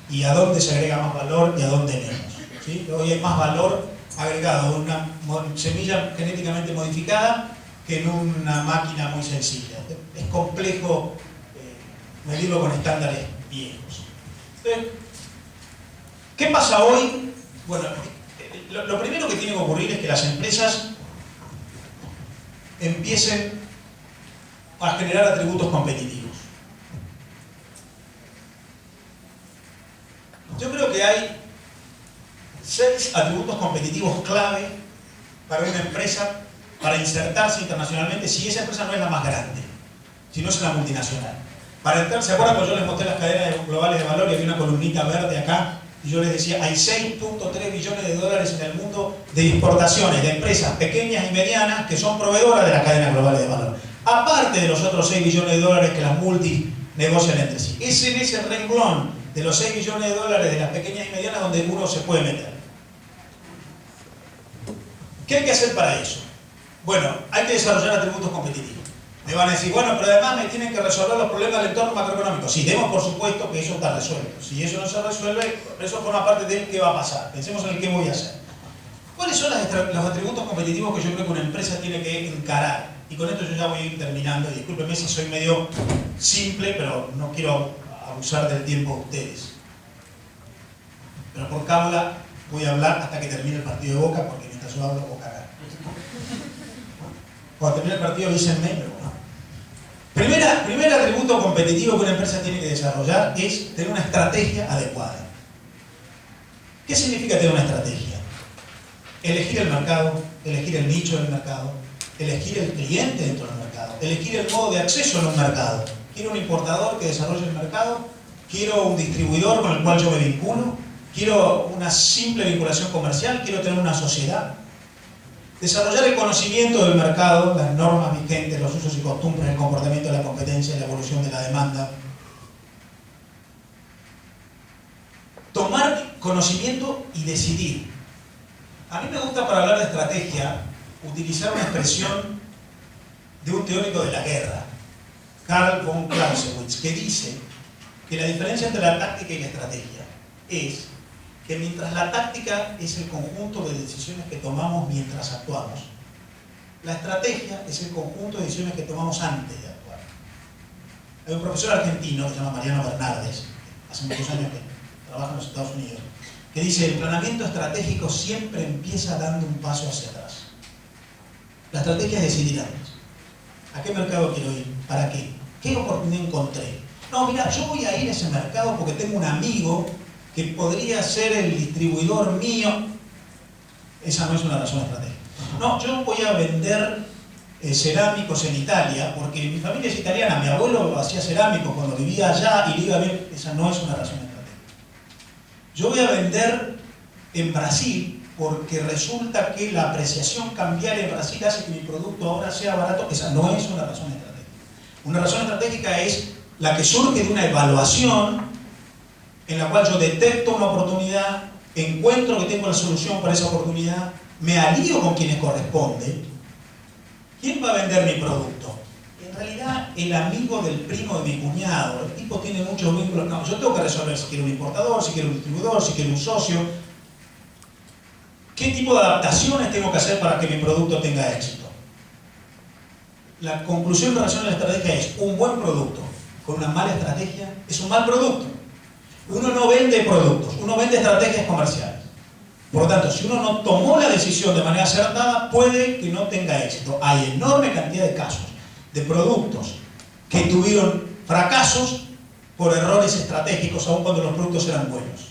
y a dónde se agrega más valor y a dónde menos, ¿sí? Hoy hay más valor agregado en una semilla genéticamente modificada que en una máquina muy sencilla. Es complejo medirlo con estándares viejos. Entonces, ¿qué pasa hoy? Bueno, lo primero que tiene que ocurrir es que las empresas empiecen a generar atributos competitivos. Yo creo que hay 6 atributos competitivos clave para una empresa para insertarse internacionalmente, si esa empresa no es la más grande, si no es una multinacional. Para entrar, ¿se acuerdan cuando yo les mostré las cadenas globales de valor y había una columnita verde acá? Y yo les decía, hay 6.3 billones de dólares en el mundo de importaciones de empresas pequeñas y medianas que son proveedoras de las cadenas globales de valor. Aparte de los otros 6 billones de dólares que las multis negocian entre sí. Es en ese renglón de los 6 billones de dólares de las pequeñas y medianas donde uno se puede meter. ¿Qué hay que hacer para eso? Bueno, hay que desarrollar atributos competitivos. Me van a decir, bueno, pero además me tienen que resolver los problemas del entorno macroeconómico. Sí, demos por supuesto que eso está resuelto. Si eso no se resuelve, eso forma parte de qué va a pasar. Pensemos en el qué voy a hacer. ¿Cuáles son los atributos competitivos que yo creo que una empresa tiene que encarar? Y con esto yo ya voy a ir terminando. Y discúlpenme si soy medio simple, pero no quiero abusar del tiempo de ustedes. Pero por cábala voy a hablar hasta que termine el partido de Boca, porque mientras yo hablo, Boca gana. Cuando termine el partido avísenme, pero bueno. Primer atributo competitivo que una empresa tiene que desarrollar es tener una estrategia adecuada. ¿Qué significa tener una estrategia? Elegir el mercado, elegir el nicho del mercado, elegir el cliente dentro del mercado, elegir el modo de acceso en un mercado. Quiero un importador que desarrolle el mercado, quiero un distribuidor con el cual yo me vinculo, quiero una simple vinculación comercial, quiero tener una sociedad. Desarrollar el conocimiento del mercado, las normas vigentes, los usos y costumbres, el comportamiento de la competencia, la evolución de la demanda. Tomar conocimiento y decidir. A mí me gusta, para hablar de estrategia, utilizar una expresión de un teórico de la guerra, Karl von Clausewitz, que dice que la diferencia entre la táctica y la estrategia es que mientras la táctica es el conjunto de decisiones que tomamos mientras actuamos, la estrategia es el conjunto de decisiones que tomamos antes de actuar. Hay un profesor argentino que se llama Mariano Bernardes, hace muchos años que trabaja en los Estados Unidos, que dice: el planeamiento estratégico siempre empieza dando un paso hacia atrás. La estrategia es decidir antes. ¿A qué mercado quiero ir? ¿Para qué? ¿Qué oportunidad encontré? No, mira, yo voy a ir a ese mercado porque tengo un amigo que podría ser el distribuidor mío. Esa no es una razón estratégica. No, yo voy a vender cerámicos en Italia porque mi familia es italiana, mi abuelo hacía cerámicos cuando vivía allá y le iba bien. Esa no es una razón estratégica. Yo voy a vender en Brasil porque resulta que la apreciación cambiaria en Brasil hace que mi producto ahora sea barato. Esa no es una razón estratégica. Una razón estratégica es la que surge de una evaluación en la cual yo detecto una oportunidad, encuentro que tengo la solución para esa oportunidad, me alío con quienes corresponde. ¿Quién va a vender mi producto? En realidad, el amigo del primo de mi cuñado. El tipo tiene muchos vínculos. No, yo tengo que resolver si quiero un importador, si quiero un distribuidor, si quiero un socio. ¿Qué tipo de adaptaciones tengo que hacer para que mi producto tenga éxito? La conclusión en relación a la estrategia es: un buen producto con una mala estrategia es un mal producto. Uno no vende productos, uno vende estrategias comerciales. Por lo tanto, si uno no tomó la decisión de manera acertada, puede que no tenga éxito. Hay enorme cantidad de casos de productos que tuvieron fracasos por errores estratégicos, aun cuando los productos eran buenos.